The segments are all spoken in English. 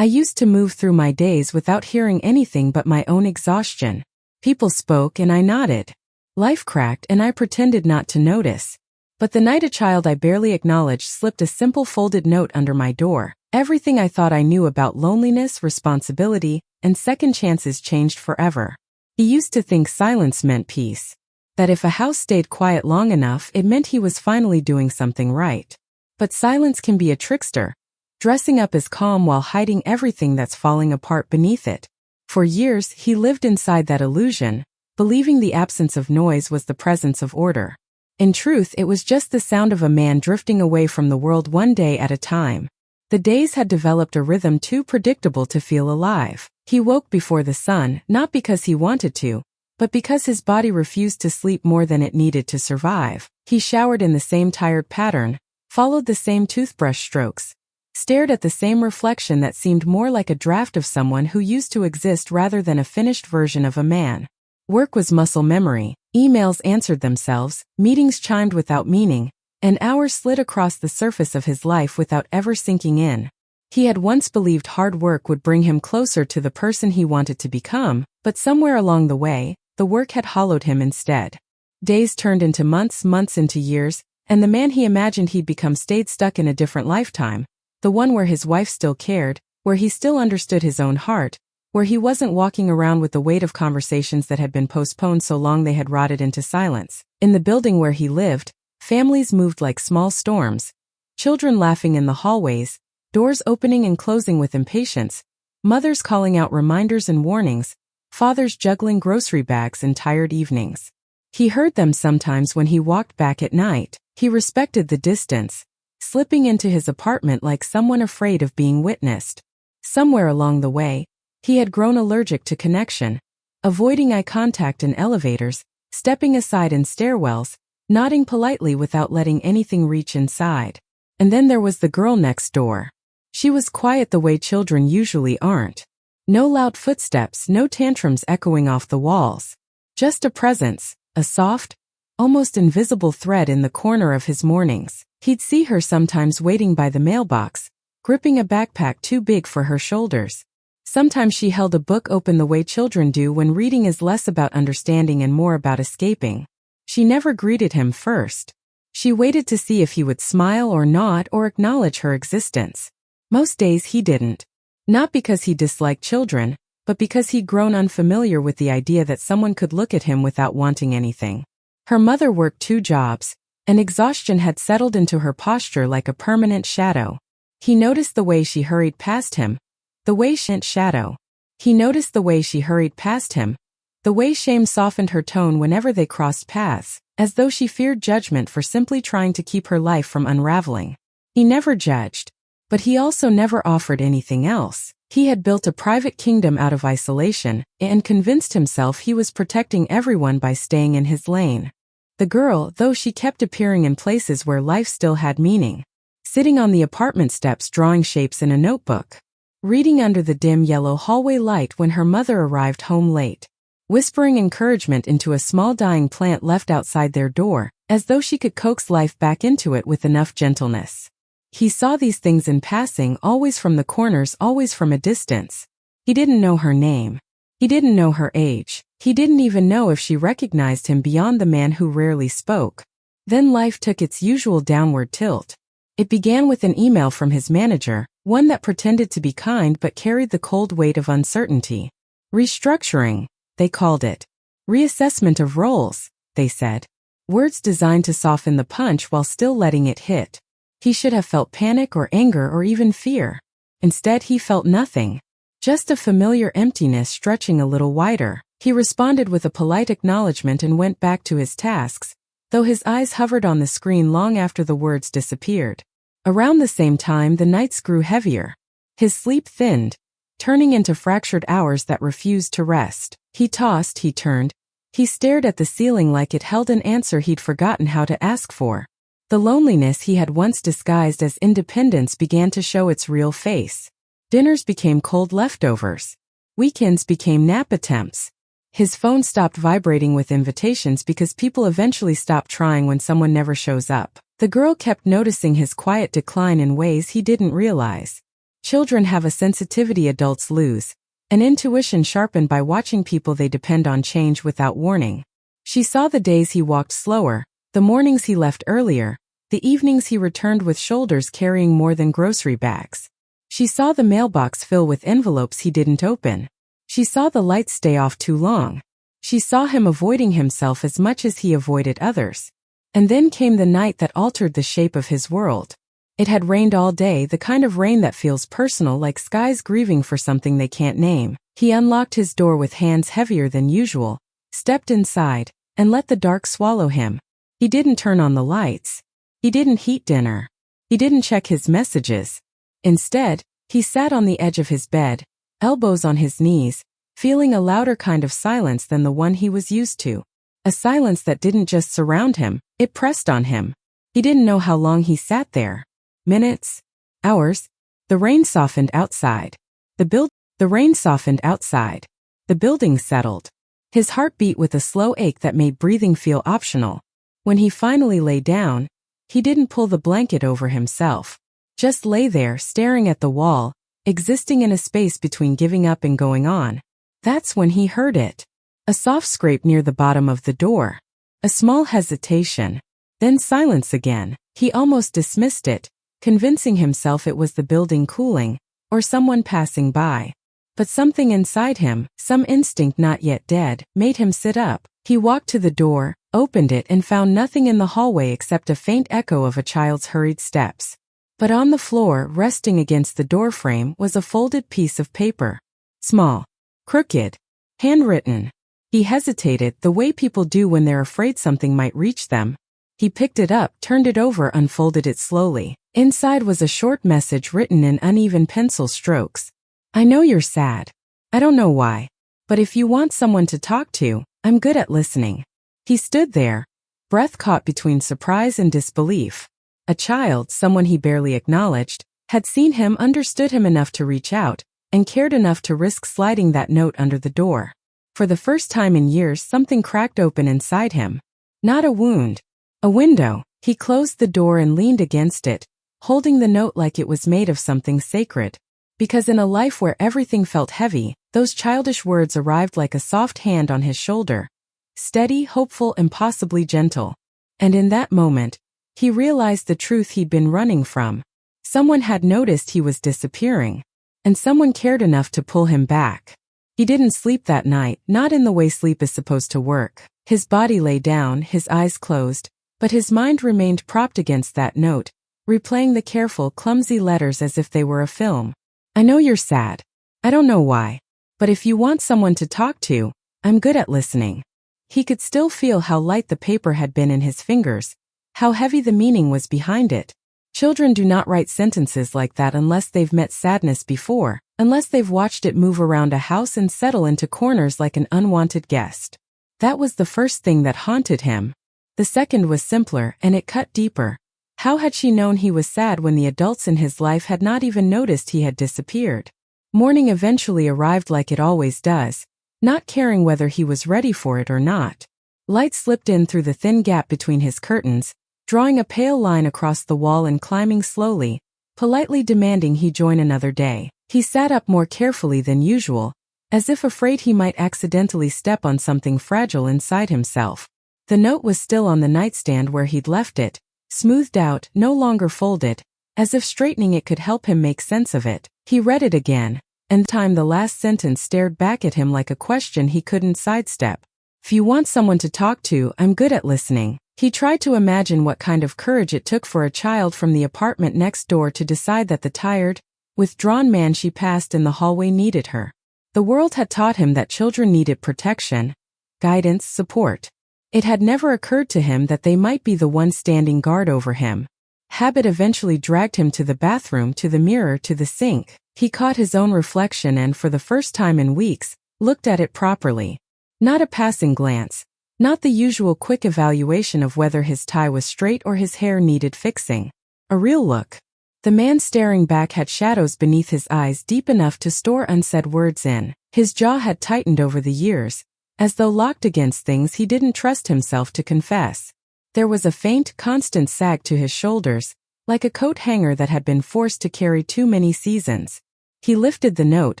I used to move through my days without hearing anything but my own exhaustion. People spoke and I nodded. Life cracked and I pretended not to notice. But the night a child I barely acknowledged slipped a simple folded note under my door, everything I thought I knew about loneliness, responsibility, and second chances changed forever. He used to think silence meant peace. That if a house stayed quiet long enough, it meant he was finally doing something right. But silence can be a trickster, dressing up as calm while hiding everything that's falling apart beneath it. For years, he lived inside that illusion, believing the absence of noise was the presence of order. In truth, it was just the sound of a man drifting away from the world one day at a time. The days had developed a rhythm too predictable to feel alive. He woke before the sun, not because he wanted to, but because his body refused to sleep more than it needed to survive. He showered in the same tired pattern, followed the same toothbrush strokes, stared at the same reflection that seemed more like a draft of someone who used to exist rather than a finished version of a man. Work was muscle memory, emails answered themselves, meetings chimed without meaning, and hours slid across the surface of his life without ever sinking in. He had once believed hard work would bring him closer to the person he wanted to become, but somewhere along the way, the work had hollowed him instead. Days turned into months, months into years, and the man he imagined he'd become stayed stuck in a different lifetime, the one where his wife still cared, where he still understood his own heart, where he wasn't walking around with the weight of conversations that had been postponed so long they had rotted into silence. In the building where he lived, families moved like small storms, children laughing in the hallways, doors opening and closing with impatience, mothers calling out reminders and warnings, fathers juggling grocery bags in tired evenings. He heard them sometimes when he walked back at night. He respected the distance, slipping into his apartment like someone afraid of being witnessed. Somewhere along the way, he had grown allergic to connection, avoiding eye contact in elevators, stepping aside in stairwells, nodding politely without letting anything reach inside. And then there was the girl next door. She was quiet the way children usually aren't. No loud footsteps, no tantrums echoing off the walls. Just a presence, a soft, almost invisible thread in the corner of his mornings. He'd see her sometimes waiting by the mailbox, gripping a backpack too big for her shoulders. Sometimes she held a book open the way children do when reading is less about understanding and more about escaping. She never greeted him first. She waited to see if he would smile or nod or acknowledge her existence. Most days he didn't. Not because he disliked children, but because he'd grown unfamiliar with the idea that someone could look at him without wanting anything. Her mother worked 2 jobs, and exhaustion had settled into her posture like a permanent shadow. He noticed the way she hurried past him, the way He noticed the way she hurried past him, the way shame softened her tone whenever they crossed paths, as though she feared judgment for simply trying to keep her life from unraveling. He never judged, but he also never offered anything else. He had built a private kingdom out of isolation, and convinced himself he was protecting everyone by staying in his lane. The girl, though, she kept appearing in places where life still had meaning. Sitting on the apartment steps drawing shapes in a notebook. Reading under the dim yellow hallway light when her mother arrived home late. Whispering encouragement into a small dying plant left outside their door, as though she could coax life back into it with enough gentleness. He saw these things in passing, always from the corners, always from a distance. He didn't know her name. He didn't know her age. He didn't even know if she recognized him beyond the man who rarely spoke. Then life took its usual downward tilt. It began with an email from his manager, one that pretended to be kind but carried the cold weight of uncertainty. Restructuring, they called it. Reassessment of roles, they said. Words designed to soften the punch while still letting it hit. He should have felt panic or anger or even fear. Instead, he felt nothing. Just a familiar emptiness stretching a little wider. He responded with a polite acknowledgement and went back to his tasks, though his eyes hovered on the screen long after the words disappeared. Around the same time, the nights grew heavier. His sleep thinned, turning into fractured hours that refused to rest. He tossed, he turned. He stared at the ceiling like it held an answer he'd forgotten how to ask for. The loneliness he had once disguised as independence began to show its real face. Dinners became cold leftovers. Weekends became nap attempts. His phone stopped vibrating with invitations because people eventually stop trying when someone never shows up. The girl kept noticing his quiet decline in ways he didn't realize. Children have a sensitivity adults lose, an intuition sharpened by watching people they depend on change without warning. She saw the days he walked slower, the mornings he left earlier, the evenings he returned with shoulders carrying more than grocery bags. She saw the mailbox fill with envelopes he didn't open. She saw the lights stay off too long. She saw him avoiding himself as much as he avoided others. And then came the night that altered the shape of his world. It had rained all day, the kind of rain that feels personal, like skies grieving for something they can't name. He unlocked his door with hands heavier than usual, stepped inside, and let the dark swallow him. He didn't turn on the lights. He didn't heat dinner. He didn't check his messages. Instead, he sat on the edge of his bed, elbows on his knees, feeling a louder kind of silence than the one he was used to. A silence that didn't just surround him, it pressed on him. He didn't know how long he sat there. Minutes? Hours? The rain softened outside. The rain softened outside. The building settled. His heart beat with a slow ache that made breathing feel optional. When he finally lay down, he didn't pull the blanket over himself. Just lay there, staring at the wall, existing in a space between giving up and going on. That's when he heard it. A soft scrape near the bottom of the door. A small hesitation. Then silence again. He almost dismissed it, convincing himself it was the building cooling, or someone passing by. But something inside him, some instinct not yet dead, made him sit up. He walked to the door, opened it, and found nothing in the hallway except a faint echo of a child's hurried steps. But on the floor, resting against the doorframe, was a folded piece of paper. Small. Crooked. Handwritten. He hesitated, the way people do when they're afraid something might reach them. He picked it up, turned it over, unfolded it slowly. Inside was a short message written in uneven pencil strokes. I know you're sad. I don't know why. But if you want someone to talk to, I'm good at listening. He stood there, breath caught between surprise and disbelief. A child, someone he barely acknowledged, had seen him, understood him enough to reach out, and cared enough to risk sliding that note under the door. For the first time in years, something cracked open inside him. Not a wound. A window. He closed the door and leaned against it, holding the note like it was made of something sacred. Because in a life where everything felt heavy, those childish words arrived like a soft hand on his shoulder. Steady, hopeful, impossibly gentle. And in that moment, he realized the truth he'd been running from. Someone had noticed he was disappearing. And someone cared enough to pull him back. He didn't sleep that night, not in the way sleep is supposed to work. His body lay down, his eyes closed, but his mind remained propped against that note, replaying the careful, clumsy letters as if they were a film. I know you're sad. I don't know why. But if you want someone to talk to, I'm good at listening. He could still feel how light the paper had been in his fingers, how heavy the meaning was behind it. Children do not write sentences like that unless they've met sadness before, unless they've watched it move around a house and settle into corners like an unwanted guest. That was the first thing that haunted him. The second was simpler, and it cut deeper. How had she known he was sad when the adults in his life had not even noticed he had disappeared? Morning eventually arrived like it always does, not caring whether he was ready for it or not. Light slipped in through the thin gap between his curtains, drawing a pale line across the wall and climbing slowly, politely demanding he join another day. He sat up more carefully than usual, as if afraid he might accidentally step on something fragile inside himself. The note was still on the nightstand where he'd left it, smoothed out, no longer folded, as if straightening it could help him make sense of it. He read it again, and time the last sentence stared back at him like a question he couldn't sidestep. If you want someone to talk to, I'm good at listening. He tried to imagine what kind of courage it took for a child from the apartment next door to decide that the tired, withdrawn man she passed in the hallway needed her. The world had taught him that children needed protection, guidance, support. It had never occurred to him that they might be the one standing guard over him. Habit eventually dragged him to the bathroom, to the mirror, to the sink. He caught his own reflection and, for the first time in weeks, looked at it properly. Not a passing glance. Not the usual quick evaluation of whether his tie was straight or his hair needed fixing. A real look. The man staring back had shadows beneath his eyes deep enough to store unsaid words in. His jaw had tightened over the years, as though locked against things he didn't trust himself to confess. There was a faint, constant sag to his shoulders, like a coat hanger that had been forced to carry too many seasons. He lifted the note,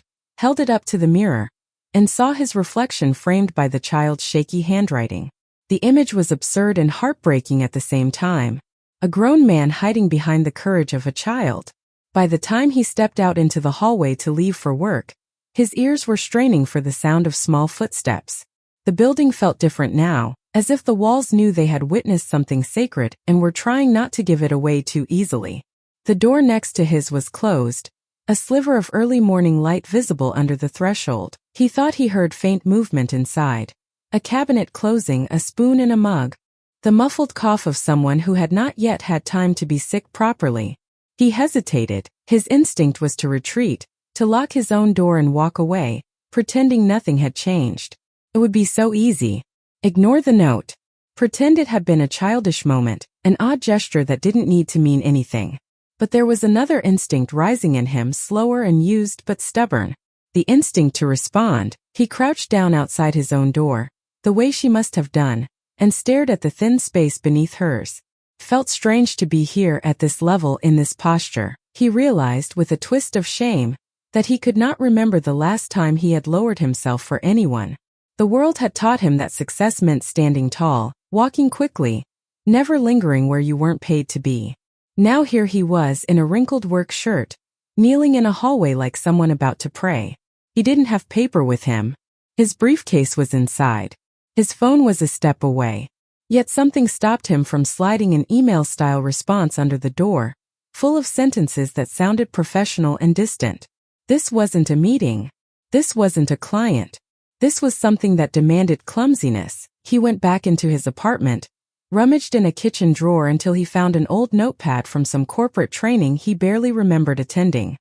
held it up to the mirror, and saw his reflection framed by the child's shaky handwriting. The image was absurd and heartbreaking at the same time. A grown man hiding behind the courage of a child. By the time he stepped out into the hallway to leave for work, his ears were straining for the sound of small footsteps. The building felt different now, as if the walls knew they had witnessed something sacred and were trying not to give it away too easily. The door next to his was closed, a sliver of early morning light visible under the threshold. He thought he heard faint movement inside. A cabinet closing, a spoon in a mug. The muffled cough of someone who had not yet had time to be sick properly. He hesitated. His instinct was to retreat, to lock his own door and walk away, pretending nothing had changed. It would be so easy. Ignore the note. Pretend it had been a childish moment, an odd gesture that didn't need to mean anything. But there was another instinct rising in him, slower and used but stubborn. The instinct to respond. He crouched down outside his own door, the way she must have done, and stared at the thin space beneath hers. Felt strange to be here at this level in this posture. He realized, with a twist of shame, that he could not remember the last time he had lowered himself for anyone. The world had taught him that success meant standing tall, walking quickly, never lingering where you weren't paid to be. Now here he was in a wrinkled work shirt, kneeling in a hallway like someone about to pray. He didn't have paper with him. His briefcase was inside. His phone was a step away. Yet something stopped him from sliding an email-style response under the door, full of sentences that sounded professional and distant. This wasn't a meeting. This wasn't a client. This was something that demanded clumsiness. He went back into his apartment, rummaged in a kitchen drawer until he found an old notepad from some corporate training he barely remembered attending.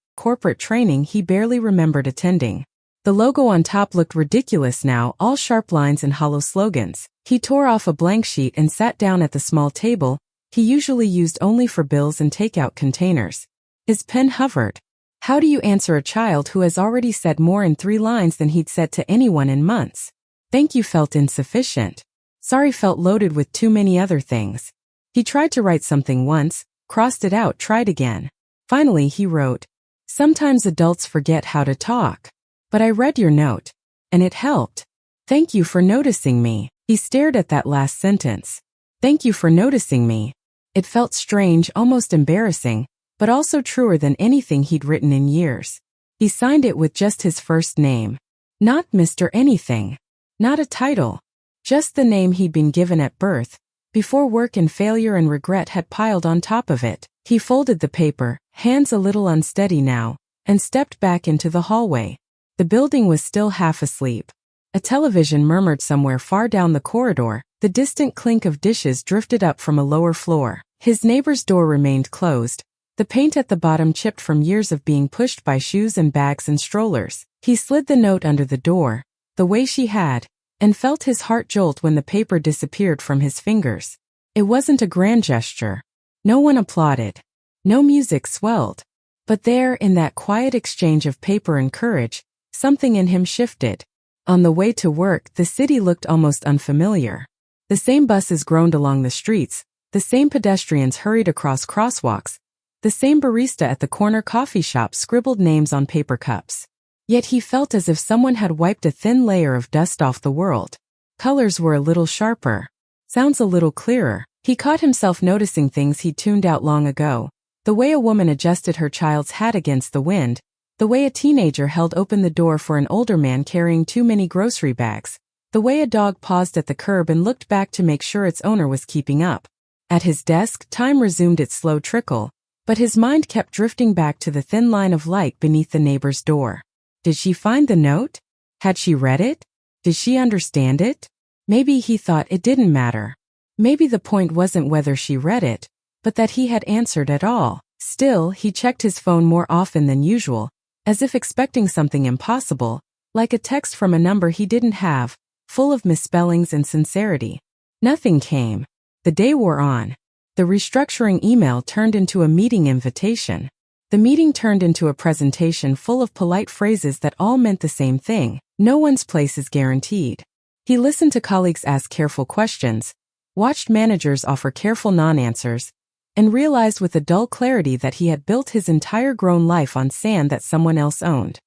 The logo on top looked ridiculous now, all sharp lines and hollow slogans. He tore off a blank sheet and sat down at the small table he usually used only for bills and takeout containers. His pen hovered. How do you answer a child who has already said more in 3 lines than he'd said to anyone in months? Thank you felt insufficient. Sorry felt loaded with too many other things. He tried to write something once, crossed it out, tried again. Finally he wrote, "Sometimes adults forget how to talk. But I read your note. And it helped. Thank you for noticing me." He stared at that last sentence. Thank you for noticing me. It felt strange, almost embarrassing, but also truer than anything he'd written in years. He signed it with just his first name. Not Mr. Anything. Not a title. Just the name he'd been given at birth, before work and failure and regret had piled on top of it. He folded the paper, hands a little unsteady now, and stepped back into the hallway. The building was still half asleep. A television murmured somewhere far down the corridor. The distant clink of dishes drifted up from a lower floor. His neighbor's door remained closed, the paint at the bottom chipped from years of being pushed by shoes and bags and strollers. He slid the note under the door, the way she had, and felt his heart jolt when the paper disappeared from his fingers. It wasn't a grand gesture. No one applauded. No music swelled. But there, in that quiet exchange of paper and courage, something in him shifted. On the way to work, the city looked almost unfamiliar. The same buses groaned along the streets, the same pedestrians hurried across crosswalks, the same barista at the corner coffee shop scribbled names on paper cups. Yet he felt as if someone had wiped a thin layer of dust off the world. Colors were a little sharper. Sounds a little clearer. He caught himself noticing things he'd tuned out long ago. The way a woman adjusted her child's hat against the wind, the way a teenager held open the door for an older man carrying too many grocery bags, the way a dog paused at the curb and looked back to make sure its owner was keeping up. At his desk, time resumed its slow trickle, but his mind kept drifting back to the thin line of light beneath the neighbor's door. Did she find the note? Had she read it? Did she understand it? Maybe he thought it didn't matter. Maybe the point wasn't whether she read it, but that he had answered at all. Still, he checked his phone more often than usual, as if expecting something impossible, like a text from a number he didn't have, full of misspellings and sincerity. Nothing came. The day wore on. The restructuring email turned into a meeting invitation. The meeting turned into a presentation full of polite phrases that all meant the same thing. No one's place is guaranteed. He listened to colleagues ask careful questions, watched managers offer careful non-answers, and realized with a dull clarity that he had built his entire grown life on sand that someone else owned.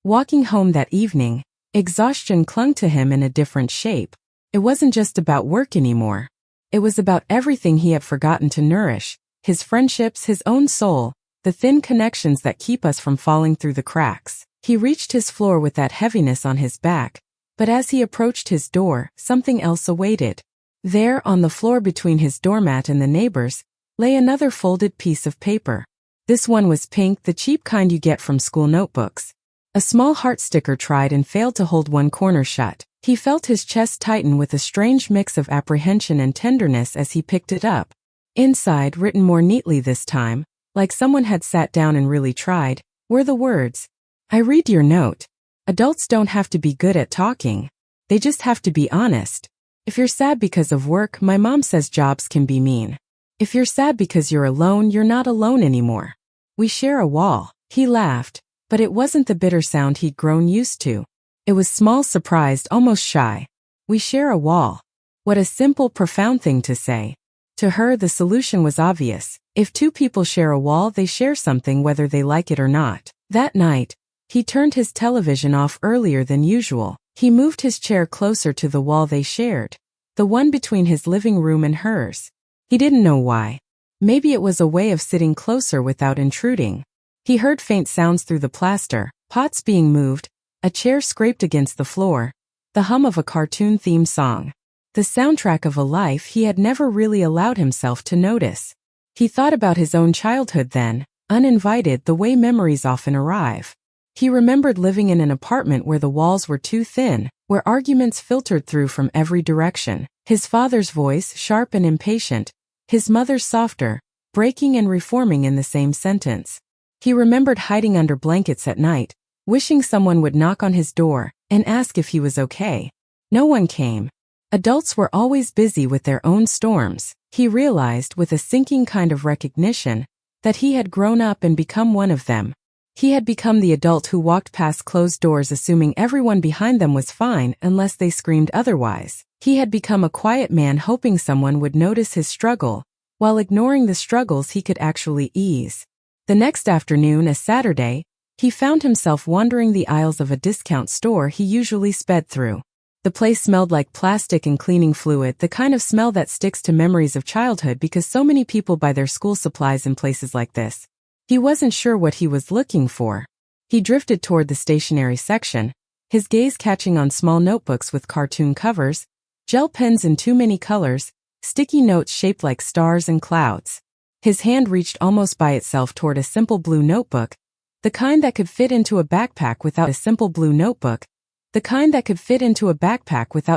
Walking home that evening, exhaustion clung to him in a different shape. It wasn't just about work anymore. It was about everything he had forgotten to nourish, his friendships, his own soul, the thin connections that keep us from falling through the cracks. He reached his floor with that heaviness on his back, but as he approached his door, something else awaited. There, on the floor between his doormat and the neighbor's, lay another folded piece of paper. This one was pink, the cheap kind you get from school notebooks. A small heart sticker tried and failed to hold one corner shut. He felt his chest tighten with a strange mix of apprehension and tenderness as he picked it up. Inside, written more neatly this time, like someone had sat down and really tried, were the words, "I read your note. Adults don't have to be good at talking. They just have to be honest. If you're sad because of work, my mom says jobs can be mean. If you're sad because you're alone, you're not alone anymore. We share a wall." He laughed, but it wasn't the bitter sound he'd grown used to. It was small, surprised, almost shy. We share a wall. What a simple, profound thing to say. To her, the solution was obvious. If two people share a wall, they share something whether they like it or not. That night, he turned his television off earlier than usual. He moved his chair closer to the wall they shared, the one between his living room and hers. He didn't know why. Maybe it was a way of sitting closer without intruding. He heard faint sounds through the plaster, pots being moved, a chair scraped against the floor, the hum of a cartoon theme song. The soundtrack of a life he had never really allowed himself to notice. He thought about his own childhood then, uninvited, the way memories often arrive. He remembered living in an apartment where the walls were too thin, where arguments filtered through from every direction. His father's voice, sharp and impatient, his mother's softer, breaking and reforming in the same sentence. He remembered hiding under blankets at night, wishing someone would knock on his door and ask if he was okay. No one came. Adults were always busy with their own storms. He realized with a sinking kind of recognition that he had grown up and become one of them. He had become the adult who walked past closed doors assuming everyone behind them was fine unless they screamed otherwise. He had become a quiet man hoping someone would notice his struggle, while ignoring the struggles he could actually ease. The next afternoon, a Saturday, he found himself wandering the aisles of a discount store he usually sped through. The place smelled like plastic and cleaning fluid, the kind of smell that sticks to memories of childhood because so many people buy their school supplies in places like this. He wasn't sure what he was looking for. He drifted toward the stationery section, his gaze catching on small notebooks with cartoon covers, gel pens in too many colors, sticky notes shaped like stars and clouds. His hand reached almost by itself toward a simple blue notebook, the kind that could fit into a backpack without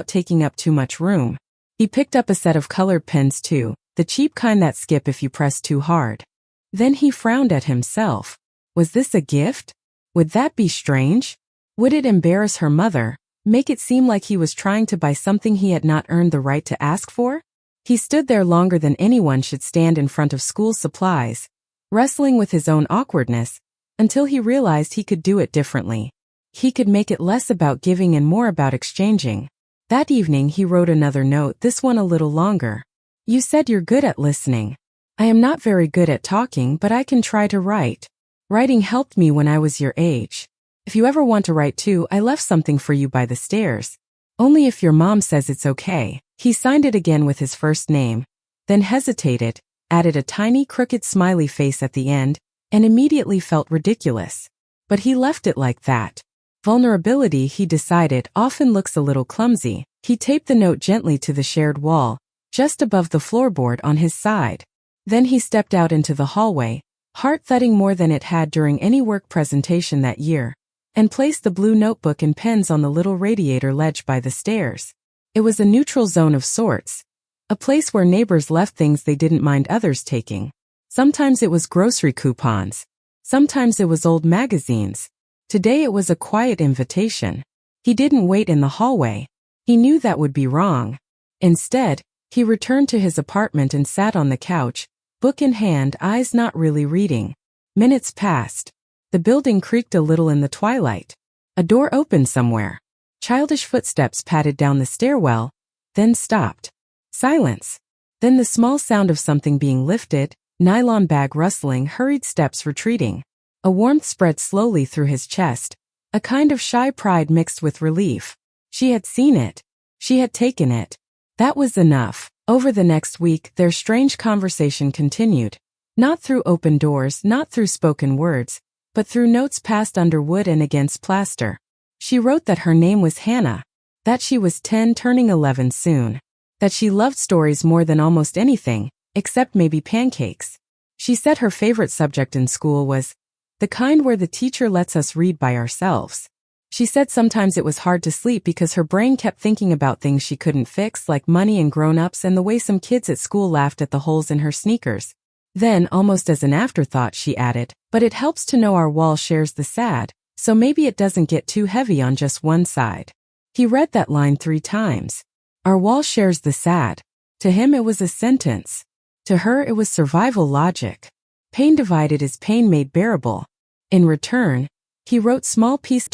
taking up too much room. He picked up a set of colored pens too, the cheap kind that skip if you press too hard. Then he frowned at himself. Was this a gift? Would that be strange? Would it embarrass her mother, make it seem like he was trying to buy something he had not earned the right to ask for? He stood there longer than anyone should stand in front of school supplies, wrestling with his own awkwardness, until he realized he could do it differently. He could make it less about giving and more about exchanging. That evening he wrote another note, this one a little longer. You said you're good at listening. I am not very good at talking, but I can try to write. Writing helped me when I was your age. If you ever want to write too, I left something for you by the stairs. Only if your mom says it's okay. He signed it again with his first name, then hesitated, added a tiny crooked smiley face at the end, and immediately felt ridiculous. But he left it like that. Vulnerability, he decided, often looks a little clumsy. He taped the note gently to the shared wall, just above the floorboard on his side. Then he stepped out into the hallway, heart thudding more than it had during any work presentation that year, and placed the blue notebook and pens on the little radiator ledge by the stairs. It was a neutral zone of sorts, a place where neighbors left things they didn't mind others taking. Sometimes it was grocery coupons. Sometimes it was old magazines. Today it was a quiet invitation. He didn't wait in the hallway. He knew that would be wrong. Instead, he returned to his apartment and sat on the couch, book in hand, eyes not really reading. Minutes passed. The building creaked a little in the twilight. A door opened somewhere. Childish footsteps padded down the stairwell, then stopped. Silence. Then the small sound of something being lifted, nylon bag rustling, hurried steps retreating. A warmth spread slowly through his chest, a kind of shy pride mixed with relief. She had seen it. She had taken it. That was enough. Over the next week, their strange conversation continued. Not through open doors, not through spoken words, but through notes passed under wood and against plaster. She wrote that her name was Hannah, that she was 10 turning 11 soon, that she loved stories more than almost anything, except maybe pancakes. She said her favorite subject in school was the kind where the teacher lets us read by ourselves. She said sometimes it was hard to sleep because her brain kept thinking about things she couldn't fix, like money and grown-ups and the way some kids at school laughed at the holes in her sneakers. Then, almost as an afterthought, she added, but it helps to know our wall shares the sad, so maybe it doesn't get too heavy on just one side. He read that line 3 times. Our wall shares the sad. To him it was a sentence. To her it was survival logic. Pain divided is pain made bearable. In return, he wrote small pieces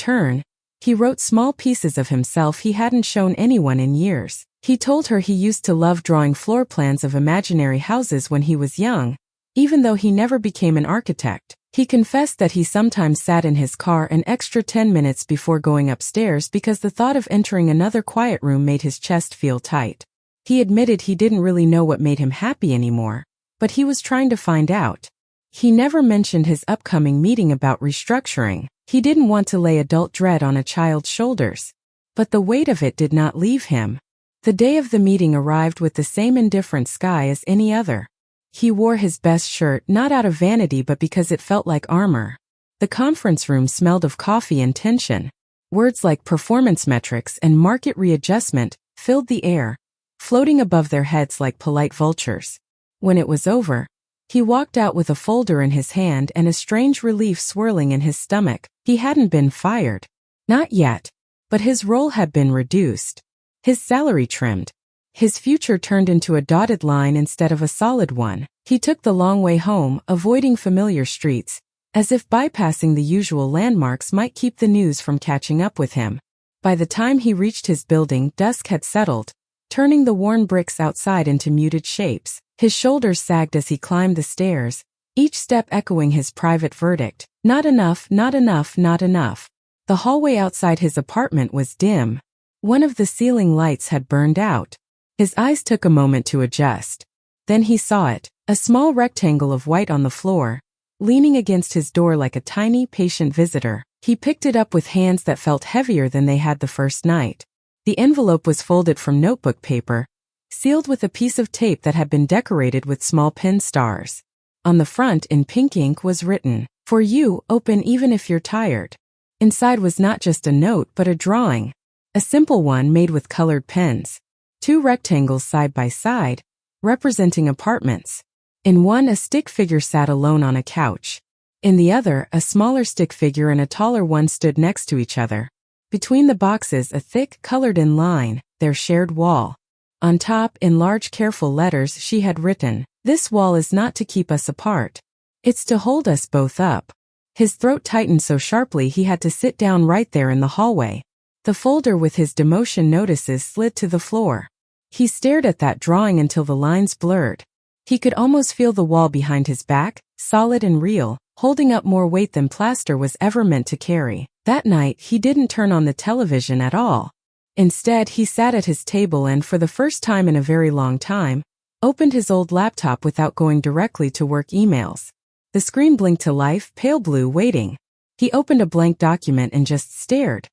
of himself he hadn't shown anyone in years. He told her he used to love drawing floor plans of imaginary houses when he was young, even though he never became an architect. He confessed that he sometimes sat in his car an extra 10 minutes before going upstairs because the thought of entering another quiet room made his chest feel tight. He admitted he didn't really know what made him happy anymore, but he was trying to find out. He never mentioned his upcoming meeting about restructuring. He didn't want to lay adult dread on a child's shoulders. But the weight of it did not leave him. The day of the meeting arrived with the same indifferent sky as any other. He wore his best shirt not out of vanity but because it felt like armor. The conference room smelled of coffee and tension. Words like performance metrics and market readjustment filled the air, floating above their heads like polite vultures. When it was over, he walked out with a folder in his hand and a strange relief swirling in his stomach. He hadn't been fired. Not yet. But his role had been reduced. His salary trimmed. His future turned into a dotted line instead of a solid one. He took the long way home, avoiding familiar streets, as if bypassing the usual landmarks might keep the news from catching up with him. By the time he reached his building, dusk had settled, turning the worn bricks outside into muted shapes. His shoulders sagged as he climbed the stairs, each step echoing his private verdict. Not enough, not enough, not enough. The hallway outside his apartment was dim. One of the ceiling lights had burned out. His eyes took a moment to adjust. Then he saw it, a small rectangle of white on the floor, leaning against his door like a tiny, patient visitor. He picked it up with hands that felt heavier than they had the first night. The envelope was folded from notebook paper, sealed with a piece of tape that had been decorated with small pin stars. On the front, in pink ink, was written, "For you, open even if you're tired." Inside was not just a note but a drawing. A simple one made with colored pens. 2 rectangles side by side, representing apartments. In one, a stick figure sat alone on a couch. In the other, a smaller stick figure and a taller one stood next to each other. Between the boxes, a thick, colored-in line, their shared wall. On top, in large, careful letters, she had written, "This wall is not to keep us apart. It's to hold us both up." His throat tightened so sharply he had to sit down right there in the hallway. The folder with his demotion notices slid to the floor. He stared at that drawing until the lines blurred. He could almost feel the wall behind his back, solid and real, holding up more weight than plaster was ever meant to carry. That night, he didn't turn on the television at all. Instead, he sat at his table and, for the first time in a very long time, opened his old laptop without going directly to work emails. The screen blinked to life, pale blue, waiting. He opened a blank document and just stared.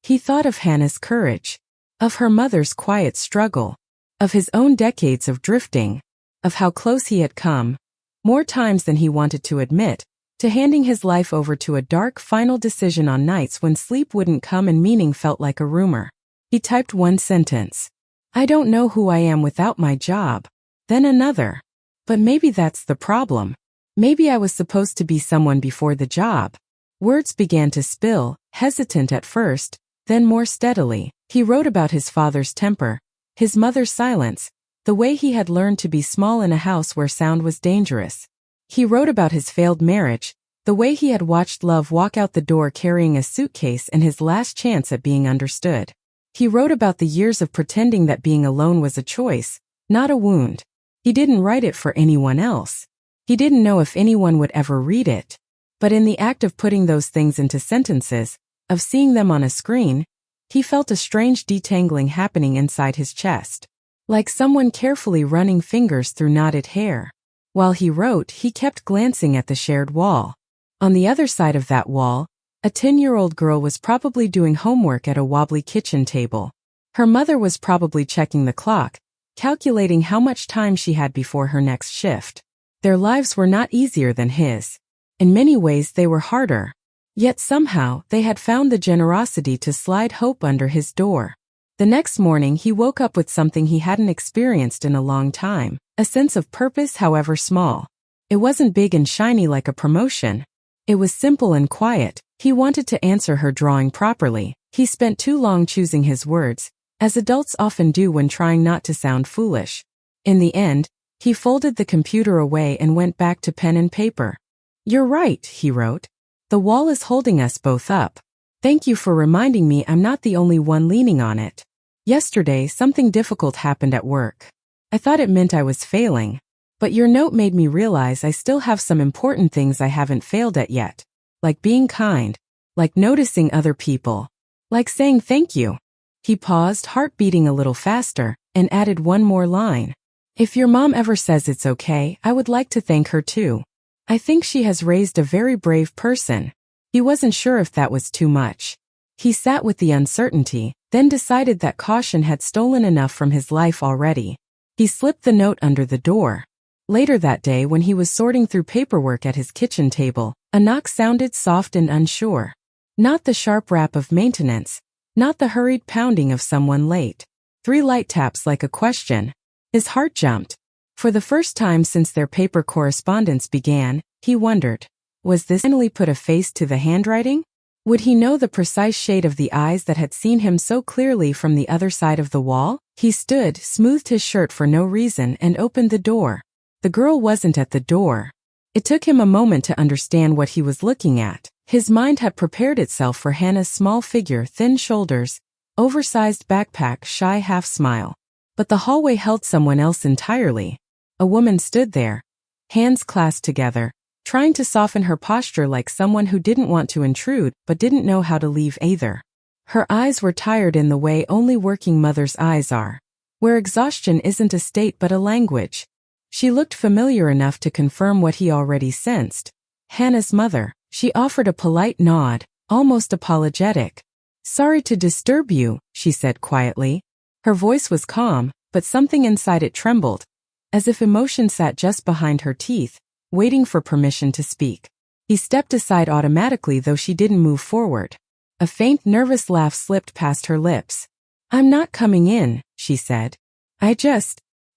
He thought of Hannah's courage, of her mother's quiet struggle, of his own decades of drifting, of how close he had come, more times than he wanted to admit, to handing his life over to a dark final decision on nights when sleep wouldn't come and meaning felt like a rumor. He typed one sentence. "I don't know who I am without my job." Then another. "But maybe that's the problem. Maybe I was supposed to be someone before the job." Words began to spill, hesitant at first, then more steadily. He wrote about his father's temper, his mother's silence, the way he had learned to be small in a house where sound was dangerous. He wrote about his failed marriage, the way he had watched love walk out the door carrying a suitcase and his last chance at being understood. He wrote about the years of pretending that being alone was a choice, not a wound. He didn't write it for anyone else. He didn't know if anyone would ever read it. But in the act of putting those things into sentences, of seeing them on a screen, he felt a strange detangling happening inside his chest, like someone carefully running fingers through knotted hair. While he wrote, he kept glancing at the shared wall. On the other side of that wall, a 10-year-old girl was probably doing homework at a wobbly kitchen table. Her mother was probably checking the clock, calculating how much time she had before her next shift. Their lives were not easier than his. In many ways they were harder. Yet somehow they had found the generosity to slide hope under his door. The next morning he woke up with something he hadn't experienced in a long time, a sense of purpose however small. It wasn't big and shiny like a promotion. It was simple and quiet. He wanted to answer her drawing properly. He spent too long choosing his words, as adults often do when trying not to sound foolish. In the end, he folded the computer away and went back to pen and paper. "You're right," he wrote. "The wall is holding us both up. Thank you for reminding me I'm not the only one leaning on it. Yesterday, something difficult happened at work. I thought it meant I was failing. But your note made me realize I still have some important things I haven't failed at yet. Like being kind. Like noticing other people. Like saying thank you." He paused, heart beating a little faster, and added one more line. "If your mom ever says it's okay, I would like to thank her too. I think she has raised a very brave person." He wasn't sure if that was too much. He sat with the uncertainty, then decided that caution had stolen enough from his life already. He slipped the note under the door. Later that day, when he was sorting through paperwork at his kitchen table, a knock sounded soft and unsure. Not the sharp rap of maintenance, not the hurried pounding of someone late. 3 light taps like a question. His heart jumped. For the first time since their paper correspondence began, he wondered, was this finally put a face to the handwriting? Would he know the precise shade of the eyes that had seen him so clearly from the other side of the wall? He stood, smoothed his shirt for no reason, and opened the door. The girl wasn't at the door. It took him a moment to understand what he was looking at. His mind had prepared itself for Hannah's small figure, thin shoulders, oversized backpack, shy half smile. But the hallway held someone else entirely. A woman stood there, hands clasped together, trying to soften her posture like someone who didn't want to intrude but didn't know how to leave either. Her eyes were tired in the way only working mothers' eyes are, where exhaustion isn't a state but a language. She looked familiar enough to confirm what he already sensed. Hannah's mother. She offered a polite nod, almost apologetic. "Sorry to disturb you," she said quietly. Her voice was calm, but something inside it trembled, as if emotion sat just behind her teeth, waiting for permission to speak. He stepped aside automatically, though she didn't move forward. A faint, nervous laugh slipped past her lips. "I'm not coming in," she said.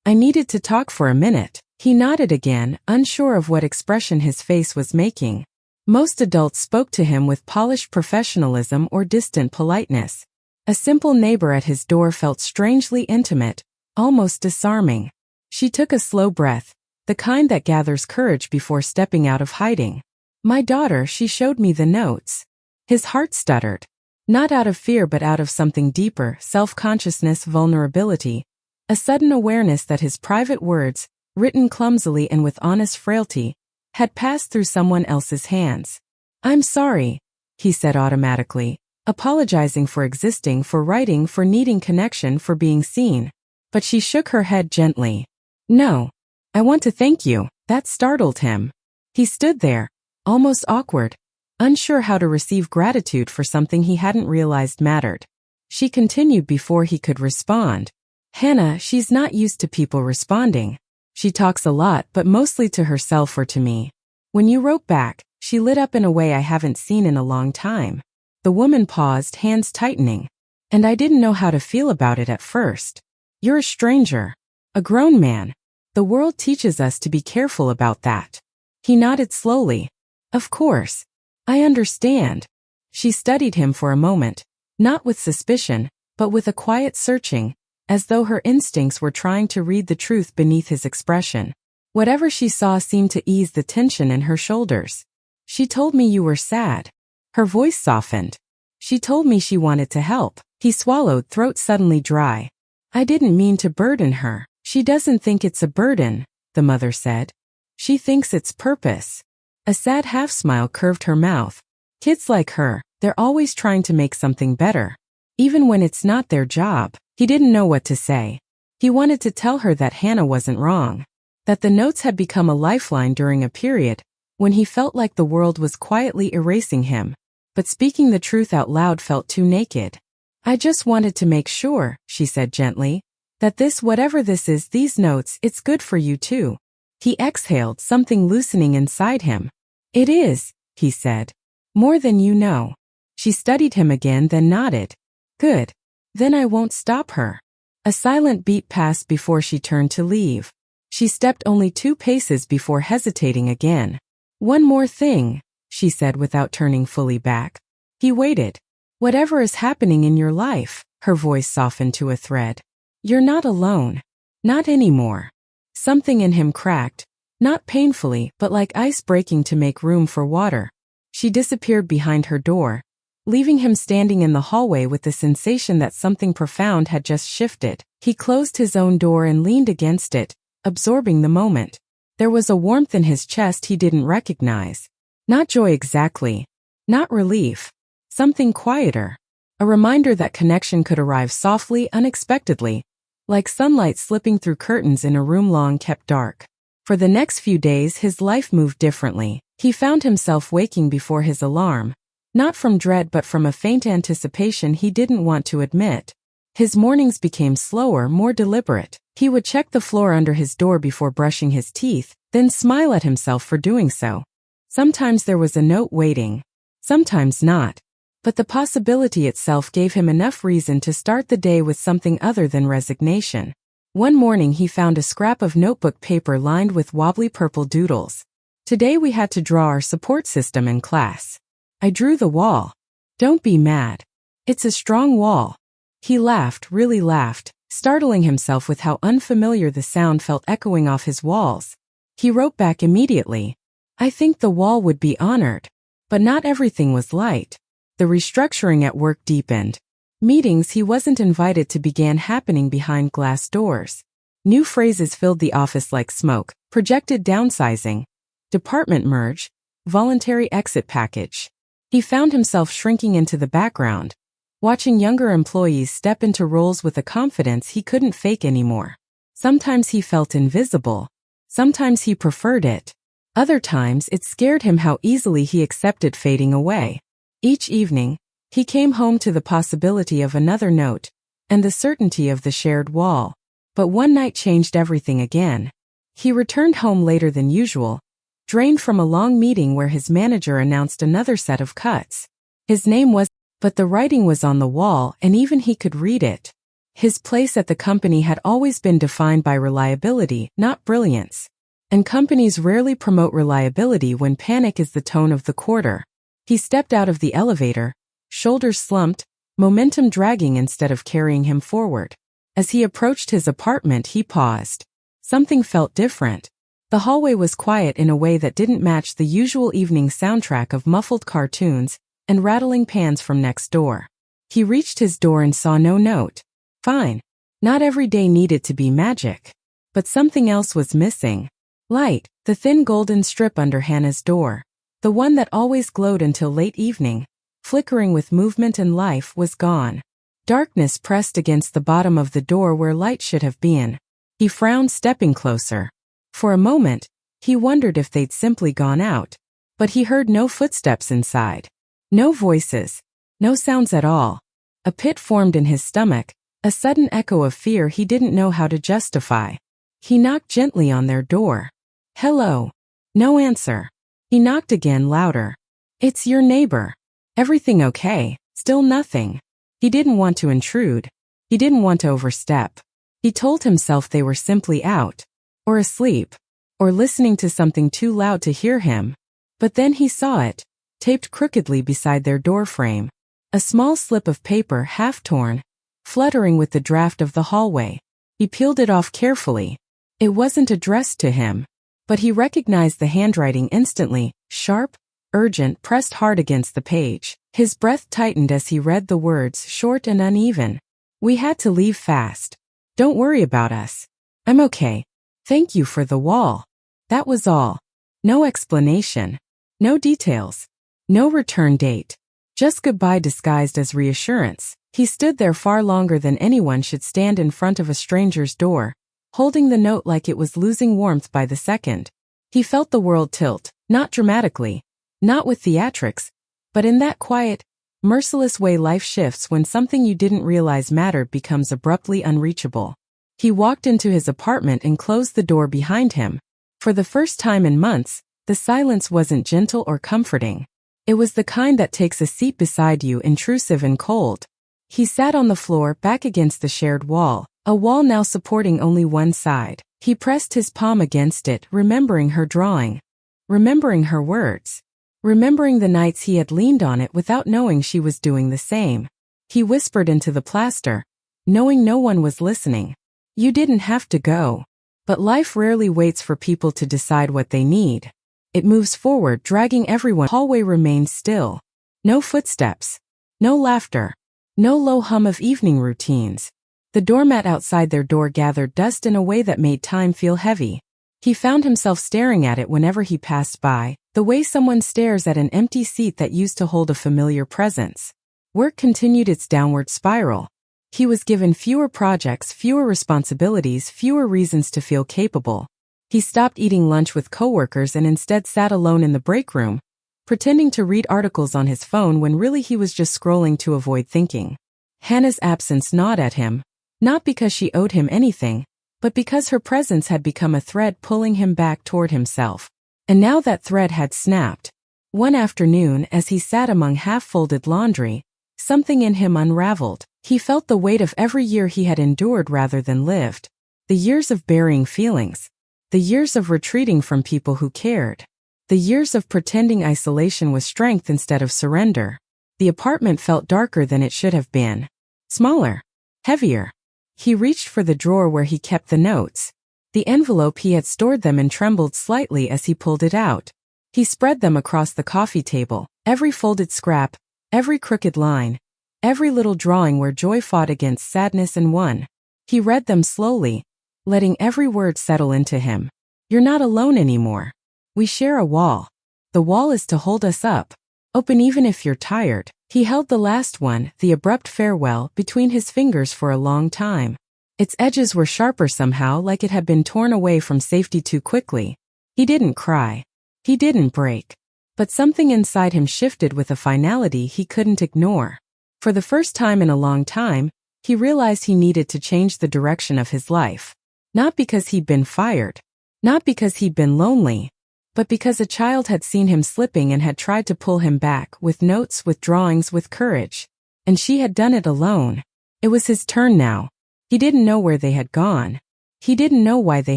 I needed to talk for a minute." He nodded again, unsure of what expression his face was making. Most adults spoke to him with polished professionalism or distant politeness. A simple neighbor at his door felt strangely intimate, almost disarming. She took a slow breath, the kind that gathers courage before stepping out of hiding. "My daughter, she showed me the notes." His heart stuttered. Not out of fear but out of something deeper, self-consciousness, vulnerability. A sudden awareness that his private words, written clumsily and with honest frailty, had passed through someone else's hands. "I'm sorry," he said automatically, apologizing for existing, for writing, for needing connection, for being seen. But she shook her head gently. "No. I want to thank you." That startled him. He stood there, almost awkward, unsure how to receive gratitude for something he hadn't realized mattered. She continued before he could respond. "Hannah, she's not used to people responding. She talks a lot, but mostly to herself or to me. When you wrote back, she lit up in a way I haven't seen in a long time." The woman paused, hands tightening. "And I didn't know how to feel about it at first. You're a stranger. A grown man. The world teaches us to be careful about that." He nodded slowly. "Of course. I understand." She studied him for a moment, not with suspicion, but with a quiet searching, as though her instincts were trying to read the truth beneath his expression. Whatever she saw seemed to ease the tension in her shoulders. "She told me you were sad." Her voice softened. "She told me she wanted to help." He swallowed, throat suddenly dry. I didn't mean to burden her. She doesn't think it's a burden, the mother said. She thinks it's purpose. A sad half-smile curved her mouth. Kids like her, they're always trying to make something better. Even when it's not their job. He didn't know what to say. He wanted to tell her that Hannah wasn't wrong. That the notes had become a lifeline during a period when he felt like the world was quietly erasing him. But speaking the truth out loud felt too naked. I just wanted to make sure, she said gently, that this, whatever this is, these notes, it's good for you too. He exhaled, something loosening inside him. It is, he said. More than you know. She studied him again, then nodded. Good. Then I won't stop her. A silent beat passed before she turned to leave. She stepped only 2 paces before hesitating again. One more thing, she said without turning fully back. He waited. Whatever is happening in your life, her voice softened to a thread. You're not alone. Not anymore. Something in him cracked, not painfully, but like ice breaking to make room for water. She disappeared behind her door, leaving him standing in the hallway with the sensation that something profound had just shifted. He closed his own door and leaned against it, absorbing the moment. There was a warmth in his chest he didn't recognize. Not joy exactly. Not relief. Something quieter. A reminder that connection could arrive softly, unexpectedly, like sunlight slipping through curtains in a room long kept dark. For the next few days his life moved differently. He found himself waking before his alarm, not from dread but from a faint anticipation he didn't want to admit. His mornings became slower, more deliberate. He would check the floor under his door before brushing his teeth, then smile at himself for doing so. Sometimes there was a note waiting, sometimes not. But the possibility itself gave him enough reason to start the day with something other than resignation. One morning he found a scrap of notebook paper lined with wobbly purple doodles. Today we had to draw our support system in class. I drew the wall. Don't be mad. It's a strong wall. He laughed, really laughed, startling himself with how unfamiliar the sound felt echoing off his walls. He wrote back immediately. I think the wall would be honored. But not everything was light. The restructuring at work deepened. Meetings he wasn't invited to began happening behind glass doors. New phrases filled the office like smoke: projected downsizing, department merge, voluntary exit package. He found himself shrinking into the background, watching younger employees step into roles with a confidence he couldn't fake anymore. Sometimes he felt invisible. Sometimes he preferred it. Other times it scared him how easily he accepted fading away. Each evening, he came home to the possibility of another note and the certainty of the shared wall. But one night changed everything again. He returned home later than usual, drained from a long meeting where his manager announced another set of cuts. His name was, but the writing was on the wall and even he could read it. His place at the company had always been defined by reliability, not brilliance. And companies rarely promote reliability when panic is the tone of the quarter. He stepped out of the elevator, shoulders slumped, momentum dragging instead of carrying him forward. As he approached his apartment, he paused. Something felt different. The hallway was quiet in a way that didn't match the usual evening soundtrack of muffled cartoons and rattling pans from next door. He reached his door and saw no note. Fine. Not every day needed to be magic. But something else was missing. Light, the thin golden strip under Hannah's door. The one that always glowed until late evening, flickering with movement and life, was gone. Darkness pressed against the bottom of the door where light should have been. He frowned, stepping closer. For a moment, he wondered if they'd simply gone out. But he heard no footsteps inside. No voices. No sounds at all. A pit formed in his stomach, a sudden echo of fear he didn't know how to justify. He knocked gently on their door. Hello. No answer. He knocked again, louder. It's your neighbor. Everything okay? Still nothing. He didn't want to intrude. He didn't want to overstep. He told himself they were simply out. Or asleep. Or listening to something too loud to hear him. But then he saw it, taped crookedly beside their door frame. A small slip of paper, half torn, fluttering with the draft of the hallway. He peeled it off carefully. It wasn't addressed to him. But he recognized the handwriting instantly, sharp, urgent, pressed hard against the page. His breath tightened as he read the words, short and uneven. "We had to leave fast. Don't worry about us. I'm okay. Thank you for the wall." That was all. No explanation. No details. No return date. Just goodbye disguised as reassurance. He stood there far longer than anyone should stand in front of a stranger's door, holding the note like it was losing warmth by the second. He felt the world tilt, not dramatically, not with theatrics, but in that quiet, merciless way life shifts when something you didn't realize mattered becomes abruptly unreachable. He walked into his apartment and closed the door behind him. For the first time in months, the silence wasn't gentle or comforting. It was the kind that takes a seat beside you, intrusive and cold. He sat on the floor, back against the shared wall, a wall now supporting only one side. He pressed his palm against it, remembering her drawing, remembering her words, remembering the nights he had leaned on it without knowing she was doing the same. He whispered into the plaster, knowing no one was listening. "You didn't have to go." But life rarely waits for people to decide what they need. It moves forward, dragging everyone. The hallway remained still. No footsteps. No laughter. No low hum of evening routines. The doormat outside their door gathered dust in a way that made time feel heavy. He found himself staring at it whenever he passed by, the way someone stares at an empty seat that used to hold a familiar presence. Work continued its downward spiral. He was given fewer projects, fewer responsibilities, fewer reasons to feel capable. He stopped eating lunch with coworkers and instead sat alone in the break room, pretending to read articles on his phone when really he was just scrolling to avoid thinking. Hannah's absence gnawed at him, not because she owed him anything, but because her presence had become a thread pulling him back toward himself. And now that thread had snapped. One afternoon, as he sat among half-folded laundry, something in him unraveled. He felt the weight of every year he had endured rather than lived. The years of burying feelings. The years of retreating from people who cared. The years of pretending isolation was strength instead of surrender. The apartment felt darker than it should have been. Smaller. Heavier. He reached for the drawer where he kept the notes. The envelope he had stored them in trembled slightly as he pulled it out. He spread them across the coffee table, every folded scrap, every crooked line, every little drawing where joy fought against sadness and won. He read them slowly, letting every word settle into him. "You're not alone anymore. We share a wall. The wall is to hold us up. Open even if you're tired." He held the last one, the abrupt farewell, between his fingers for a long time. Its edges were sharper somehow, like it had been torn away from safety too quickly. He didn't cry. He didn't break. But something inside him shifted with a finality he couldn't ignore. For the first time in a long time, he realized he needed to change the direction of his life. Not because he'd been fired. Not because he'd been lonely. But because a child had seen him slipping and had tried to pull him back, with notes, with drawings, with courage. And she had done it alone. It was his turn now. He didn't know where they had gone. He didn't know why they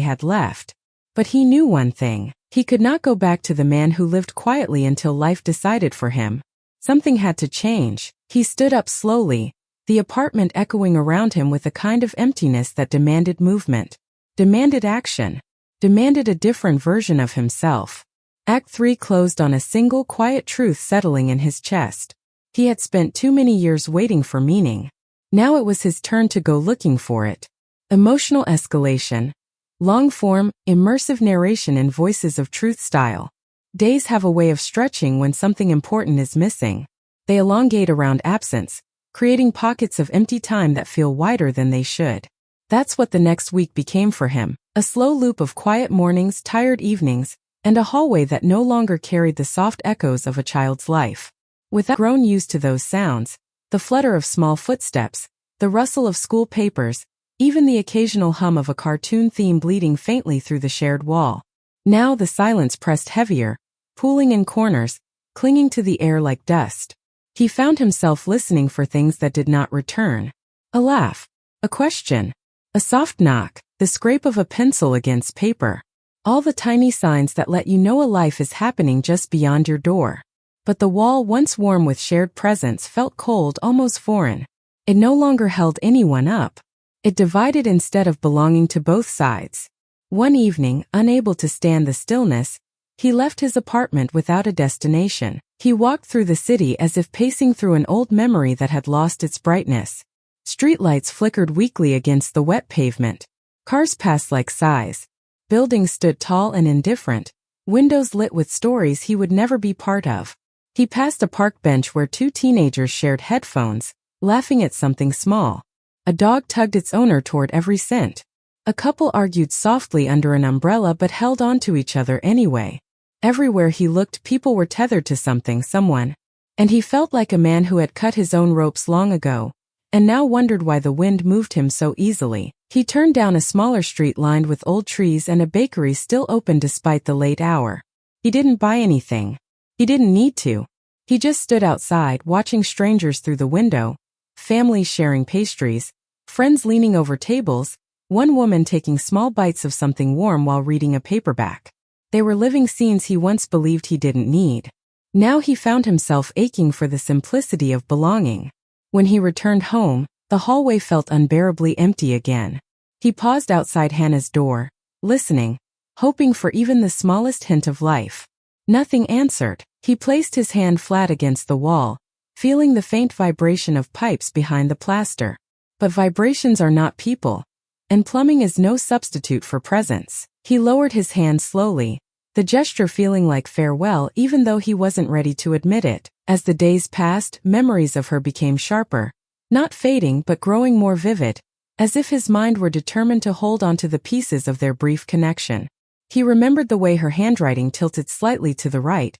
had left. But he knew one thing. He could not go back to the man who lived quietly until life decided for him. Something had to change. He stood up slowly, the apartment echoing around him with a kind of emptiness that demanded movement, demanded action, demanded a different version of himself. Act 3 closed on a single quiet truth settling in his chest. He had spent too many years waiting for meaning. Now it was his turn to go looking for it. Emotional escalation. Long-form, immersive narration in Voices of Truth style. Days have a way of stretching when something important is missing. They elongate around absence, creating pockets of empty time that feel wider than they should. That's what the next week became for him. A slow loop of quiet mornings, tired evenings, and a hallway that no longer carried the soft echoes of a child's life. Without grown used to those sounds, the flutter of small footsteps, the rustle of school papers, even the occasional hum of a cartoon theme bleeding faintly through the shared wall. Now the silence pressed heavier, pooling in corners, clinging to the air like dust. He found himself listening for things that did not return. A laugh, a question, a soft knock, the scrape of a pencil against paper. All the tiny signs that let you know a life is happening just beyond your door. But the wall, once warm with shared presence, felt cold, almost foreign. It no longer held anyone up. It divided instead of belonging to both sides. One evening, unable to stand the stillness, He left his apartment without a destination. He walked through the city as if pacing through an old memory that had lost its brightness. Streetlights flickered weakly against the wet pavement. Cars passed like sighs. Buildings stood tall and indifferent, windows lit with stories he would never be part of. He passed a park bench where two teenagers shared headphones, laughing at something small. A dog tugged its owner toward every scent. A couple argued softly under an umbrella but held on to each other anyway. Everywhere he looked, people were tethered to something, someone. And he felt like a man who had cut his own ropes long ago, and now wondered why the wind moved him so easily. He turned down a smaller street lined with old trees and a bakery still open despite the late hour. He didn't buy anything. He didn't need to. He just stood outside, watching strangers through the window, families sharing pastries, friends leaning over tables, one woman taking small bites of something warm while reading a paperback. They were living scenes he once believed he didn't need. Now he found himself aching for the simplicity of belonging. When he returned home, the hallway felt unbearably empty again. He paused outside Hannah's door, listening, hoping for even the smallest hint of life. Nothing answered. He placed his hand flat against the wall, feeling the faint vibration of pipes behind the plaster. But vibrations are not people, and plumbing is no substitute for presence. He lowered his hand slowly, the gesture feeling like farewell even though he wasn't ready to admit it. As the days passed, memories of her became sharper, not fading but growing more vivid, as if his mind were determined to hold on to the pieces of their brief connection. He remembered the way her handwriting tilted slightly to the right,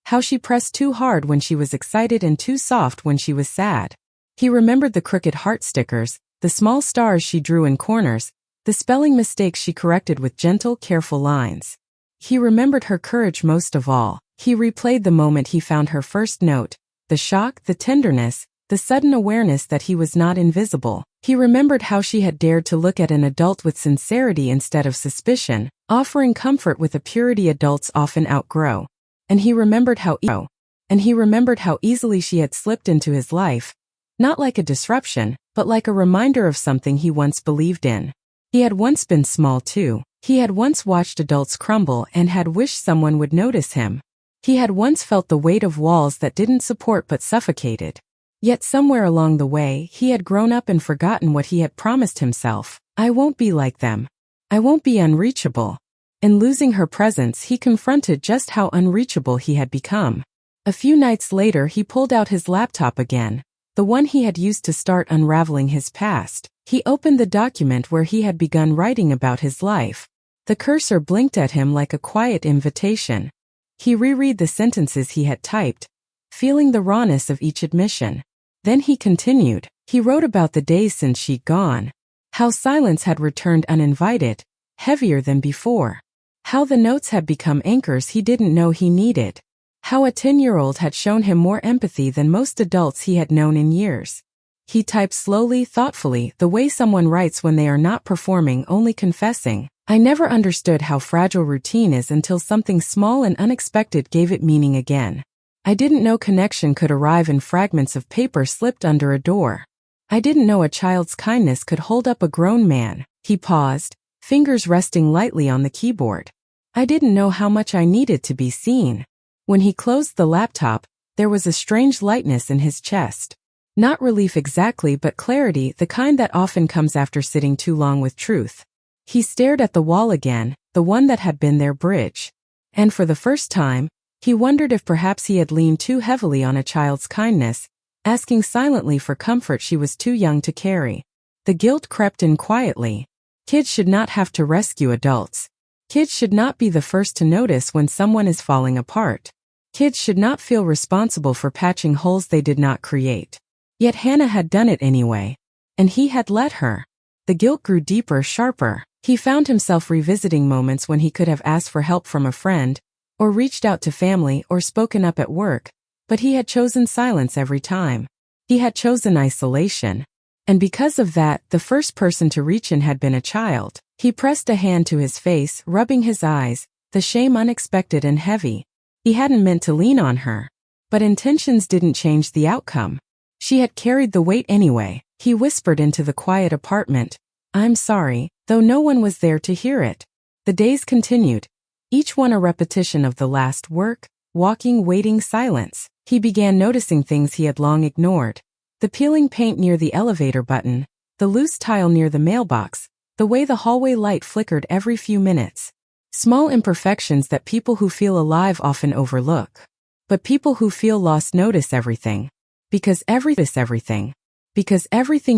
how she pressed too hard when she was excited and too soft when she was sad. He remembered the crooked heart stickers, the small stars she drew in corners, the spelling mistakes she corrected with gentle, careful lines. He remembered her courage most of all. He replayed the moment he found her first note, the shock, the tenderness, the sudden awareness that he was not invisible. He remembered how she had dared to look at an adult with sincerity instead of suspicion, offering comfort with a purity adults often outgrow. And he remembered how easily she had slipped into his life, not like a disruption, but like a reminder of something he once believed in. He had once been small too. He had once watched adults crumble and had wished someone would notice him. He had once felt the weight of walls that didn't support but suffocated. Yet somewhere along the way, he had grown up and forgotten what he had promised himself. I won't be like them. I won't be unreachable. In losing her presence, he confronted just how unreachable he had become. A few nights later, he pulled out his laptop again, the one he had used to start unraveling his past. He opened the document where he had begun writing about his life. The cursor blinked at him like a quiet invitation. He reread the sentences he had typed, feeling the rawness of each admission. Then he continued. He wrote about the days since she'd gone. How silence had returned uninvited, heavier than before. How the notes had become anchors he didn't know he needed. How a 10-year-old had shown him more empathy than most adults he had known in years. He typed slowly, thoughtfully, the way someone writes when they are not performing, only confessing. I never understood how fragile routine is until something small and unexpected gave it meaning again. I didn't know connection could arrive in fragments of paper slipped under a door. I didn't know a child's kindness could hold up a grown man. He paused, fingers resting lightly on the keyboard. I didn't know how much I needed to be seen. When he closed the laptop, there was a strange lightness in his chest. Not relief exactly, but clarity, the kind that often comes after sitting too long with truth. He stared at the wall again, the one that had been their bridge. And for the first time, he wondered if perhaps he had leaned too heavily on a child's kindness, asking silently for comfort she was too young to carry. The guilt crept in quietly. Kids should not have to rescue adults. Kids should not be the first to notice when someone is falling apart. Kids should not feel responsible for patching holes they did not create. Yet Hannah had done it anyway. And he had let her. The guilt grew deeper, sharper. He found himself revisiting moments when he could have asked for help from a friend, or reached out to family, or spoken up at work, but he had chosen silence every time. He had chosen isolation. And because of that, the first person to reach in had been a child. He pressed a hand to his face, rubbing his eyes, the shame unexpected and heavy. He hadn't meant to lean on her. But intentions didn't change the outcome. She had carried the weight anyway. He whispered into the quiet apartment, I'm sorry, though no one was there to hear it. The days continued. each one a repetition of the last work, walking, waiting, silence. He began noticing things he had long ignored. The peeling paint near the elevator button, the loose tile near the mailbox, the way the hallway light flickered every few minutes. Small imperfections that people who feel alive often overlook. But people who feel lost notice everything. Because everything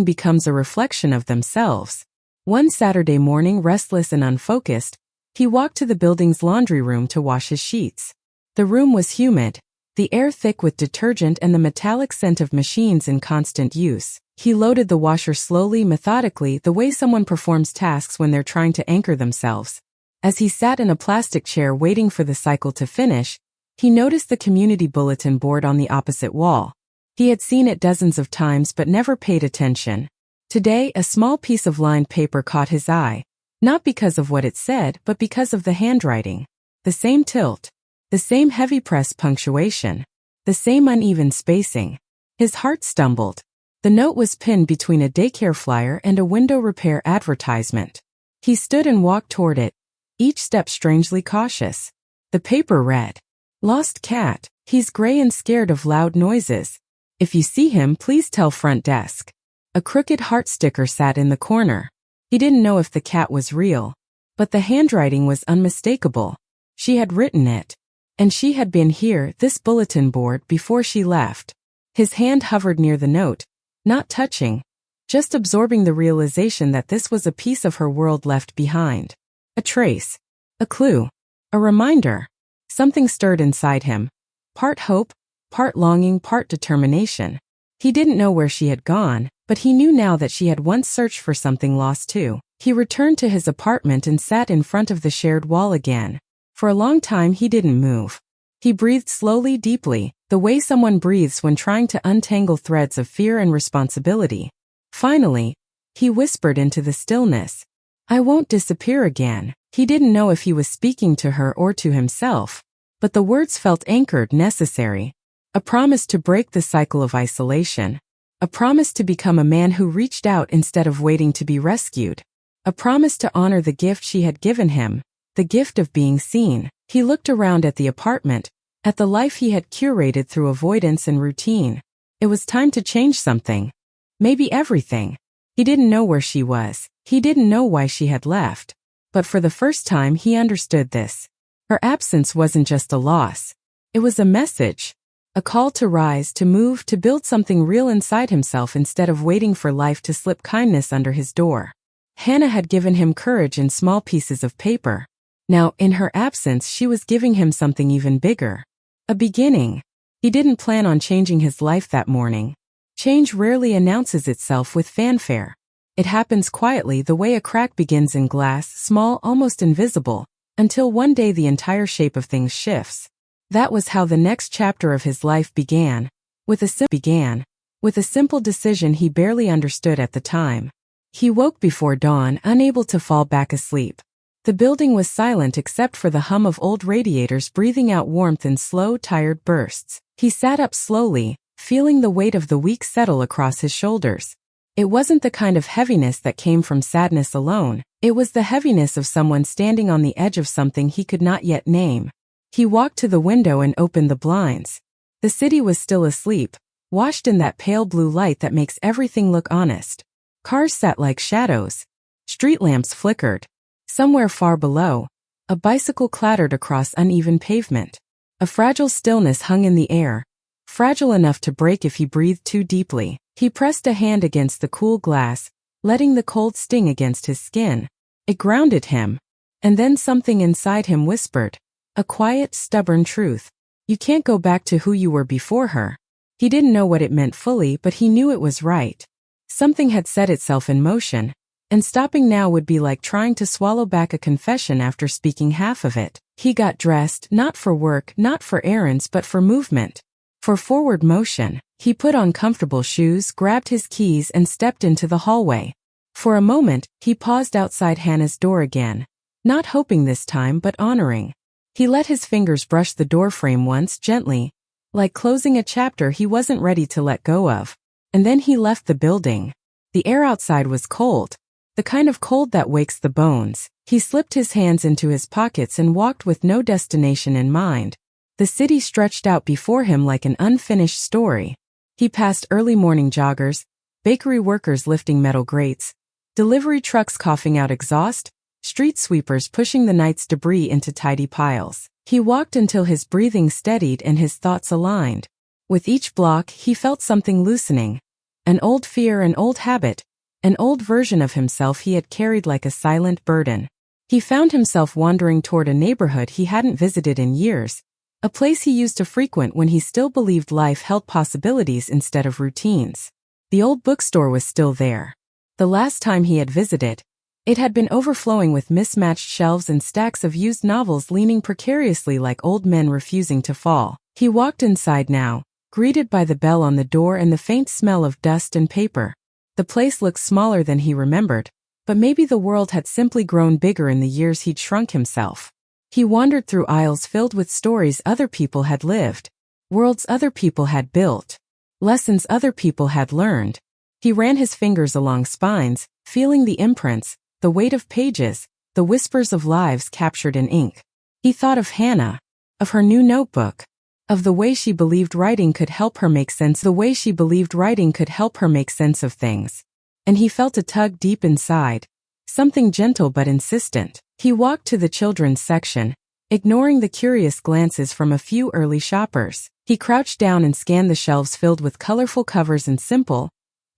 becomes a reflection of themselves. One Saturday morning, restless and unfocused, he walked to the building's laundry room to wash his sheets. The room was humid, the air thick with detergent and the metallic scent of machines in constant use. He loaded the washer slowly, methodically, the way someone performs tasks when they're trying to anchor themselves. As he sat in a plastic chair waiting for the cycle to finish, he noticed the community bulletin board on the opposite wall. He had seen it dozens of times but never paid attention. Today, a small piece of lined paper caught his eye, not because of what it said, but because of the handwriting. The same tilt, the same heavy press punctuation, the same uneven spacing. His heart stumbled. The note was pinned between a daycare flyer and a window repair advertisement. He stood and walked toward it, each step strangely cautious. The paper read, "Lost cat. He's gray and scared of loud noises. If you see him, please tell front desk." A crooked heart sticker sat in the corner. He didn't know if the cat was real, but the handwriting was unmistakable. She had written it, and she had been here, this bulletin board, before she left. His hand hovered near the note, not touching, just absorbing the realization that this was a piece of her world left behind. A trace, a clue, a reminder. Something stirred inside him, part hope, part longing, part determination. He didn't know where she had gone, but he knew now that she had once searched for something lost too. He returned to his apartment and sat in front of the shared wall again. For a long time he didn't move. He breathed slowly, deeply, the way someone breathes when trying to untangle threads of fear and responsibility. Finally, he whispered into the stillness, "I won't disappear again." He didn't know if he was speaking to her or to himself, but the words felt anchored, necessary. A promise to break the cycle of isolation. A promise to become a man who reached out instead of waiting to be rescued. A promise to honor the gift she had given him, the gift of being seen. He looked around at the apartment, at the life he had curated through avoidance and routine. It was time to change something. Maybe everything. He didn't know where she was. He didn't know why she had left. But for the first time he understood this. Her absence wasn't just a loss. It was a message. A call to rise, to move, to build something real inside himself instead of waiting for life to slip kindness under his door. Hannah had given him courage in small pieces of paper. Now, in her absence, she was giving him something even bigger. A beginning. He didn't plan on changing his life that morning. Change rarely announces itself with fanfare. It happens quietly, the way a crack begins in glass, small, almost invisible, until one day the entire shape of things shifts. That was how the next chapter of his life began, with a simple decision he barely understood at the time. He woke before dawn, unable to fall back asleep. The building was silent except for the hum of old radiators breathing out warmth in slow, tired bursts. He sat up slowly, feeling the weight of the week settle across his shoulders. It wasn't the kind of heaviness that came from sadness alone. It was the heaviness of someone standing on the edge of something he could not yet name. He walked to the window and opened the blinds. The city was still asleep, washed in that pale blue light that makes everything look honest. Cars sat like shadows. Street lamps flickered. Somewhere far below, a bicycle clattered across uneven pavement. A fragile stillness hung in the air, fragile enough to break if he breathed too deeply. He pressed a hand against the cool glass, letting the cold sting against his skin. It grounded him. And then something inside him whispered, a quiet, stubborn truth. You can't go back to who you were before her. He didn't know what it meant fully, but he knew it was right. Something had set itself in motion, and stopping now would be like trying to swallow back a confession after speaking half of it. He got dressed, not for work, not for errands, but for movement. For forward motion. He put on comfortable shoes, grabbed his keys, and stepped into the hallway. For a moment, he paused outside Hannah's door again, not hoping this time, but honoring. He let his fingers brush the doorframe once, gently, like closing a chapter he wasn't ready to let go of. And then he left the building. The air outside was cold. the kind of cold that wakes the bones. He slipped his hands into his pockets and walked with no destination in mind. The city stretched out before him like an unfinished story. He passed early morning joggers, bakery workers lifting metal grates, delivery trucks coughing out exhaust, street sweepers pushing the night's debris into tidy piles. He walked until his breathing steadied and his thoughts aligned. With each block, he felt something loosening. An old fear, an old habit, an old version of himself he had carried like a silent burden. He found himself wandering toward a neighborhood he hadn't visited in years, a place he used to frequent when he still believed life held possibilities instead of routines. The old bookstore was still there. The last time he had visited, it had been overflowing with mismatched shelves and stacks of used novels leaning precariously like old men refusing to fall. He walked inside now, greeted by the bell on the door and the faint smell of dust and paper. The place looked smaller than he remembered, but maybe the world had simply grown bigger in the years he'd shrunk himself. He wandered through aisles filled with stories other people had lived, worlds other people had built, lessons other people had learned. He ran his fingers along spines, feeling the imprints, the weight of pages, the whispers of lives captured in ink. He thought of Hannah, of her new notebook, of the way she believed writing could help her make sense, of things. And he felt a tug deep inside, something gentle but insistent. He walked to the children's section, ignoring the curious glances from a few early shoppers. He crouched down and scanned the shelves filled with colorful covers and simple,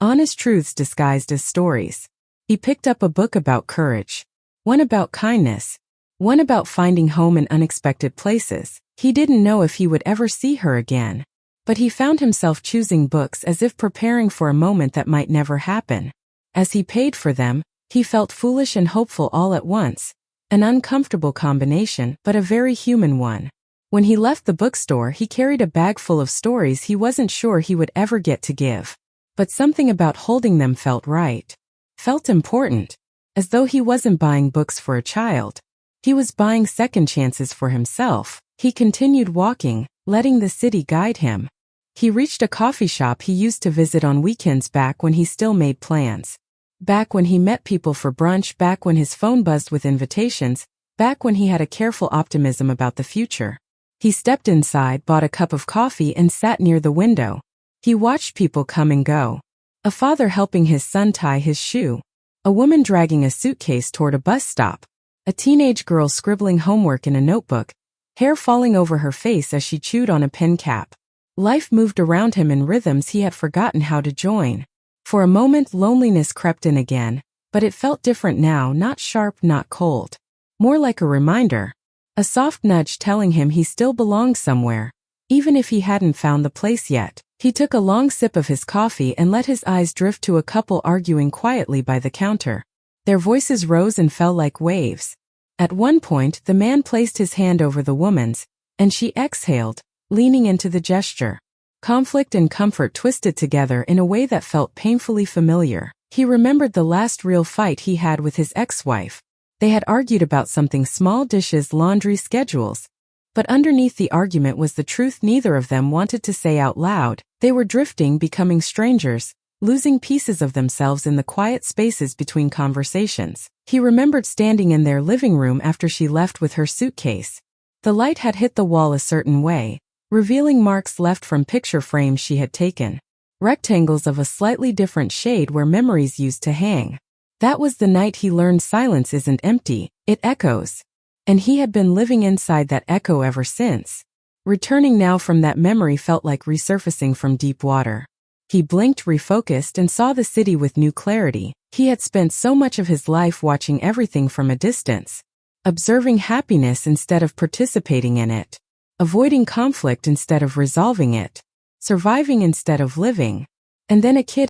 honest truths disguised as stories. He picked up a book about courage, one about kindness, one about finding home in unexpected places. He didn't know if he would ever see her again, but he found himself choosing books as if preparing for a moment that might never happen. As he paid for them, he felt foolish and hopeful all at once, an uncomfortable combination, but a very human one. When he left the bookstore, he carried a bag full of stories he wasn't sure he would ever get to give. But something about holding them felt right, felt important, as though he wasn't buying books for a child. He was buying second chances for himself. He continued walking, letting the city guide him. He reached a coffee shop he used to visit on weekends back when he still made plans. Back when he met people for brunch, back when his phone buzzed with invitations, back when he had a careful optimism about the future. He stepped inside, bought a cup of coffee and sat near the window. He watched people come and go. A father helping his son tie his shoe. A woman dragging a suitcase toward a bus stop. A teenage girl scribbling homework in a notebook, hair falling over her face as she chewed on a pen cap. Life moved around him in rhythms he had forgotten how to join. For a moment loneliness crept in again, but it felt different now, not sharp, not cold. More like a reminder. A soft nudge telling him he still belonged somewhere, even if he hadn't found the place yet. He took a long sip of his coffee and let his eyes drift to a couple arguing quietly by the counter. Their voices rose and fell like waves. At one point, the man placed his hand over the woman's, and she exhaled, leaning into the gesture. Conflict and comfort twisted together in a way that felt painfully familiar. He remembered the last real fight he had with his ex-wife. They had argued about something small: dishes, laundry, schedules. But underneath the argument was the truth neither of them wanted to say out loud. They were drifting, becoming strangers, losing pieces of themselves in the quiet spaces between conversations. He remembered standing in their living room after she left with her suitcase. The light had hit the wall a certain way, revealing marks left from picture frames she had taken. Rectangles of a slightly different shade where memories used to hang. That was the night he learned silence isn't empty, it echoes. And he had been living inside that echo ever since. Returning now from that memory felt like resurfacing from deep water. He blinked, refocused, and saw the city with new clarity. He had spent so much of his life watching everything from a distance, observing happiness instead of participating in it, avoiding conflict instead of resolving it, surviving instead of living. And then a kid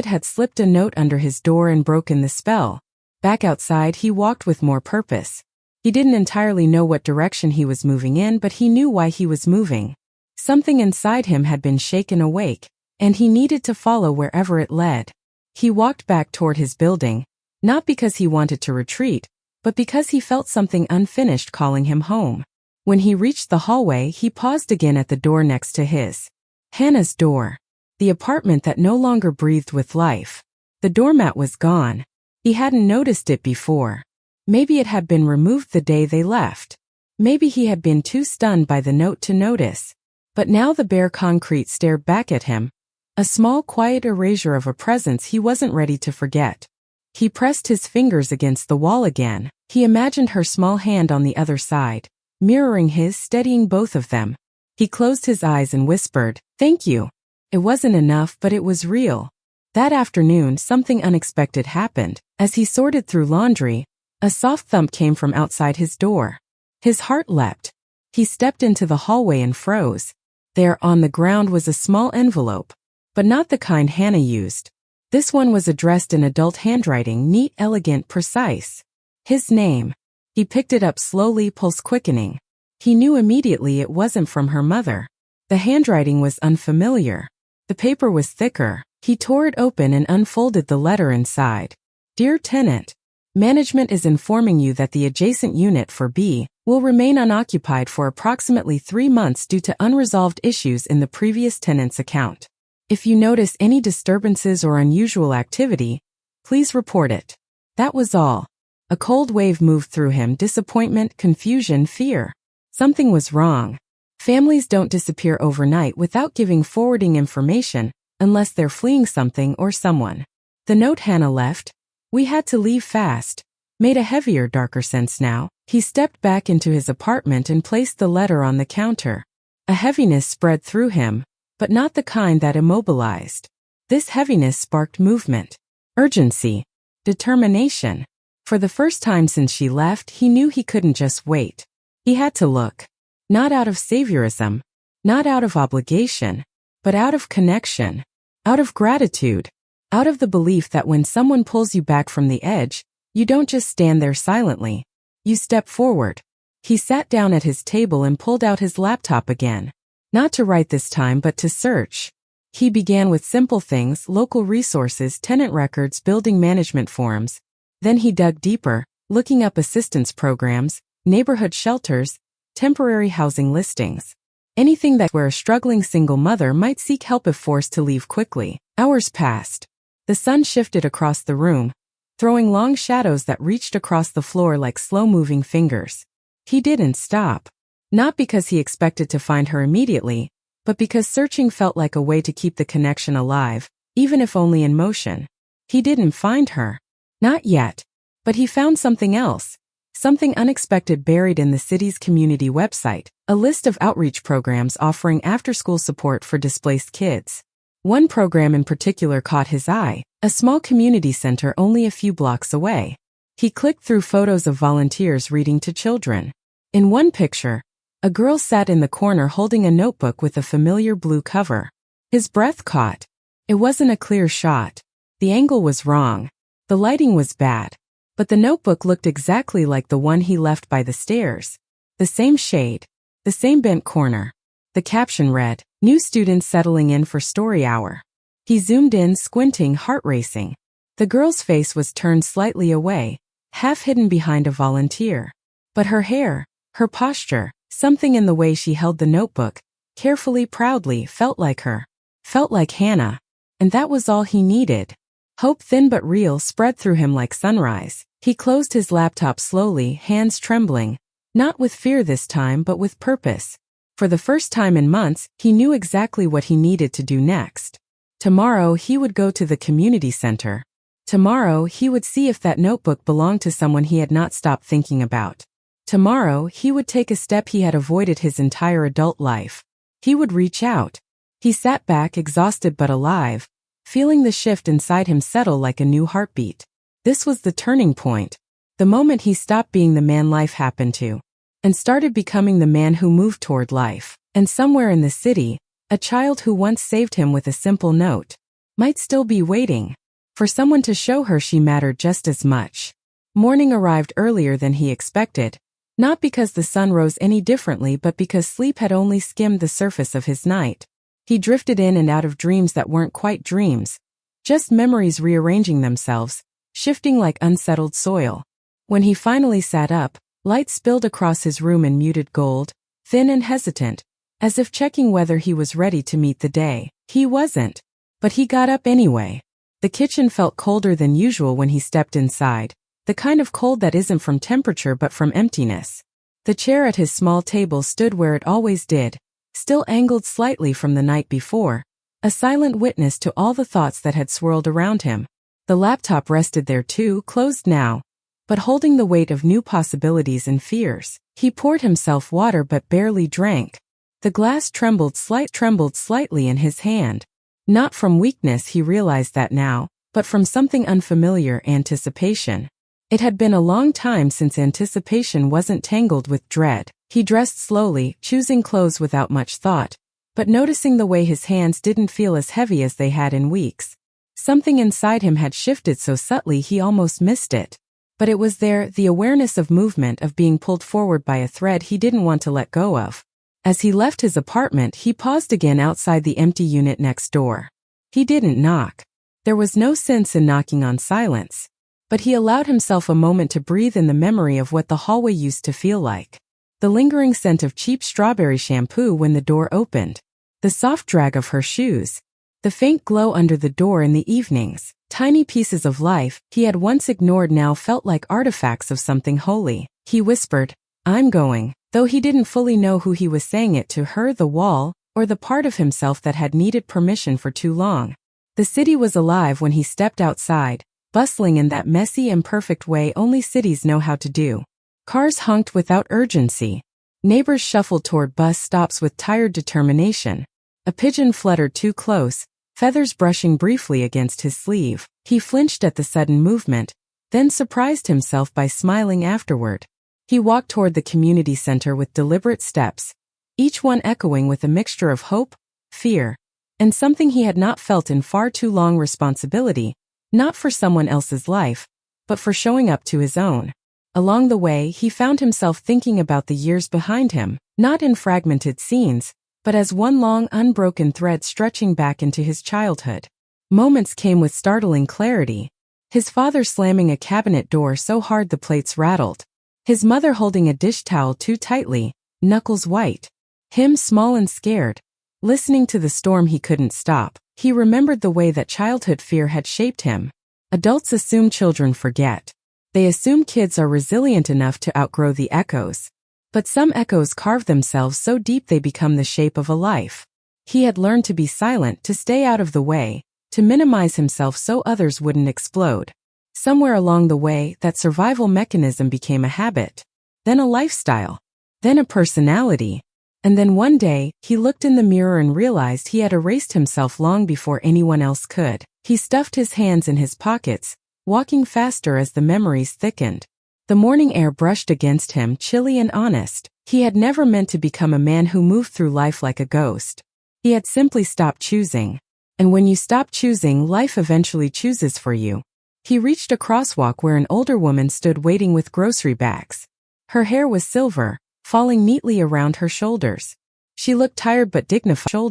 had slipped a note under his door and broken the spell. Back outside, he walked with more purpose. He didn't entirely know what direction he was moving in, but he knew why he was moving. Something inside him had been shaken awake, and he needed to follow wherever it led. He walked back toward his building, not because he wanted to retreat, but because he felt something unfinished calling him home. When he reached the hallway, he paused again at the door next to his. Hannah's door. The apartment that no longer breathed with life. The doormat was gone. He hadn't noticed it before. Maybe it had been removed the day they left. Maybe he had been too stunned by the note to notice. But now the bare concrete stared back at him, a small quiet erasure of a presence he wasn't ready to forget. He pressed his fingers against the wall again. He imagined her small hand on the other side, mirroring his, steadying both of them. He closed his eyes and whispered, "Thank you." It wasn't enough, but it was real. That afternoon, something unexpected happened. As he sorted through laundry, a soft thump came from outside his door. His heart leapt. He stepped into the hallway and froze. There, on the ground, was a small envelope, but not the kind Hannah used. This one was addressed in adult handwriting, neat, elegant, precise. His name. He picked it up slowly, pulse quickening. He knew immediately it wasn't from her mother. The handwriting was unfamiliar. The paper was thicker. He tore it open and unfolded the letter inside. "Dear Tenant, management is informing you that the adjacent unit for B will remain unoccupied for approximately 3 months due to unresolved issues in the previous tenant's account. If you notice any disturbances or unusual activity, please report it." That was all. A cold wave moved through him, disappointment, confusion, fear. Something was wrong. Families don't disappear overnight without giving forwarding information unless they're fleeing something or someone. The note Hannah left, "We had to leave fast," made a heavier, darker sense now. He stepped back into his apartment and placed the letter on the counter. A heaviness spread through him, but not the kind that immobilized. This heaviness sparked movement, urgency, determination. For the first time since she left, he knew he couldn't just wait. He had to look. Not out of saviorism, not out of obligation, but out of connection, out of gratitude, out of the belief that when someone pulls you back from the edge, you don't just stand there silently. You step forward. He sat down at his table and pulled out his laptop again. Not to write this time, but to search. He began with simple things, local resources, tenant records, building management forms. Then he dug deeper, looking up assistance programs, neighborhood shelters, temporary housing listings. Anything that where a struggling single mother might seek help if forced to leave quickly. Hours passed. The sun shifted across the room, throwing long shadows that reached across the floor like slow-moving fingers. He didn't stop. Not because he expected to find her immediately, but because searching felt like a way to keep the connection alive, even if only in motion. He didn't find her. Not yet. But he found something else. Something unexpected buried in the city's community website, a list of outreach programs offering after-school support for displaced kids. One program in particular caught his eye, a small community center only a few blocks away. He clicked through photos of volunteers reading to children. In one picture, a girl sat in the corner holding a notebook with a familiar blue cover. His breath caught. It wasn't a clear shot. The angle was wrong. The lighting was bad. But the notebook looked exactly like the one he left by the stairs. The same shade. The same bent corner. The caption read, "New students settling in for story hour." He zoomed in, squinting, heart racing. The girl's face was turned slightly away, half hidden behind a volunteer. But her hair, her posture, something in the way she held the notebook, carefully, proudly, felt like her. Felt like Hannah. And that was all he needed. Hope, thin but real, spread through him like sunrise. He closed his laptop slowly, hands trembling. Not with fear this time, but with purpose. For the first time in months, he knew exactly what he needed to do next. Tomorrow, he would go to the community center. Tomorrow, he would see if that notebook belonged to someone he had not stopped thinking about. Tomorrow, he would take a step he had avoided his entire adult life. He would reach out. He sat back, exhausted but alive, feeling the shift inside him settle like a new heartbeat. This was the turning point. The moment he stopped being the man life happened to, and started becoming the man who moved toward life. And somewhere in the city, a child who once saved him with a simple note might still be waiting for someone to show her she mattered just as much. Morning arrived earlier than he expected, not because the sun rose any differently but because sleep had only skimmed the surface of his night. He drifted in and out of dreams that weren't quite dreams, just memories rearranging themselves, shifting like unsettled soil. When he finally sat up, light spilled across his room in muted gold, thin and hesitant, as if checking whether he was ready to meet the day. He wasn't. But he got up anyway. The kitchen felt colder than usual when he stepped inside, the kind of cold that isn't from temperature but from emptiness. The chair at his small table stood where it always did, still angled slightly from the night before, a silent witness to all the thoughts that had swirled around him. The laptop rested there too, closed now, but holding the weight of new possibilities and fears. He poured himself water but barely drank. The glass trembled slightly in his hand. Not from weakness, he realized that now, but from something unfamiliar, anticipation. It had been a long time since anticipation wasn't tangled with dread. He dressed slowly, choosing clothes without much thought, but noticing the way his hands didn't feel as heavy as they had in weeks. Something inside him had shifted so subtly he almost missed it. But it was there, the awareness of movement, of being pulled forward by a thread he didn't want to let go of. As he left his apartment, he paused again outside the empty unit next door. He didn't knock. There was no sense in knocking on silence. But he allowed himself a moment to breathe in the memory of what the hallway used to feel like. The lingering scent of cheap strawberry shampoo when the door opened. The soft drag of her shoes. The faint glow under the door in the evenings. Tiny pieces of life he had once ignored now felt like artifacts of something holy. He whispered, "I'm going," though he didn't fully know who he was saying it to, her, the wall, or the part of himself that had needed permission for too long. The city was alive when he stepped outside, bustling in that messy and perfect way only cities know how to do. Cars honked without urgency. Neighbors shuffled toward bus stops with tired determination. A pigeon fluttered too close, feathers brushing briefly against his sleeve. He flinched at the sudden movement, then surprised himself by smiling afterward. He walked toward the community center with deliberate steps, each one echoing with a mixture of hope, fear, and something he had not felt in far too long: responsibility, not for someone else's life, but for showing up to his own. Along the way, he found himself thinking about the years behind him, not in fragmented scenes, but as one long unbroken thread stretching back into his childhood. Moments came with startling clarity. His father slamming a cabinet door so hard the plates rattled. His mother holding a dish towel too tightly, knuckles white. Him small and scared, listening to the storm he couldn't stop. He remembered the way that childhood fear had shaped him. Adults assume children forget. They assume kids are resilient enough to outgrow the echoes. But some echoes carve themselves so deep they become the shape of a life. He had learned to be silent, to stay out of the way, to minimize himself so others wouldn't explode. Somewhere along the way, that survival mechanism became a habit, then a lifestyle, then a personality. And then one day, he looked in the mirror and realized he had erased himself long before anyone else could. He stuffed his hands in his pockets, walking faster as the memories thickened. The morning air brushed against him, chilly and honest. He had never meant to become a man who moved through life like a ghost. He had simply stopped choosing. And when you stop choosing, life eventually chooses for you. He reached a crosswalk where an older woman stood waiting with grocery bags. Her hair was silver, falling neatly around her shoulders. She looked tired but dignified.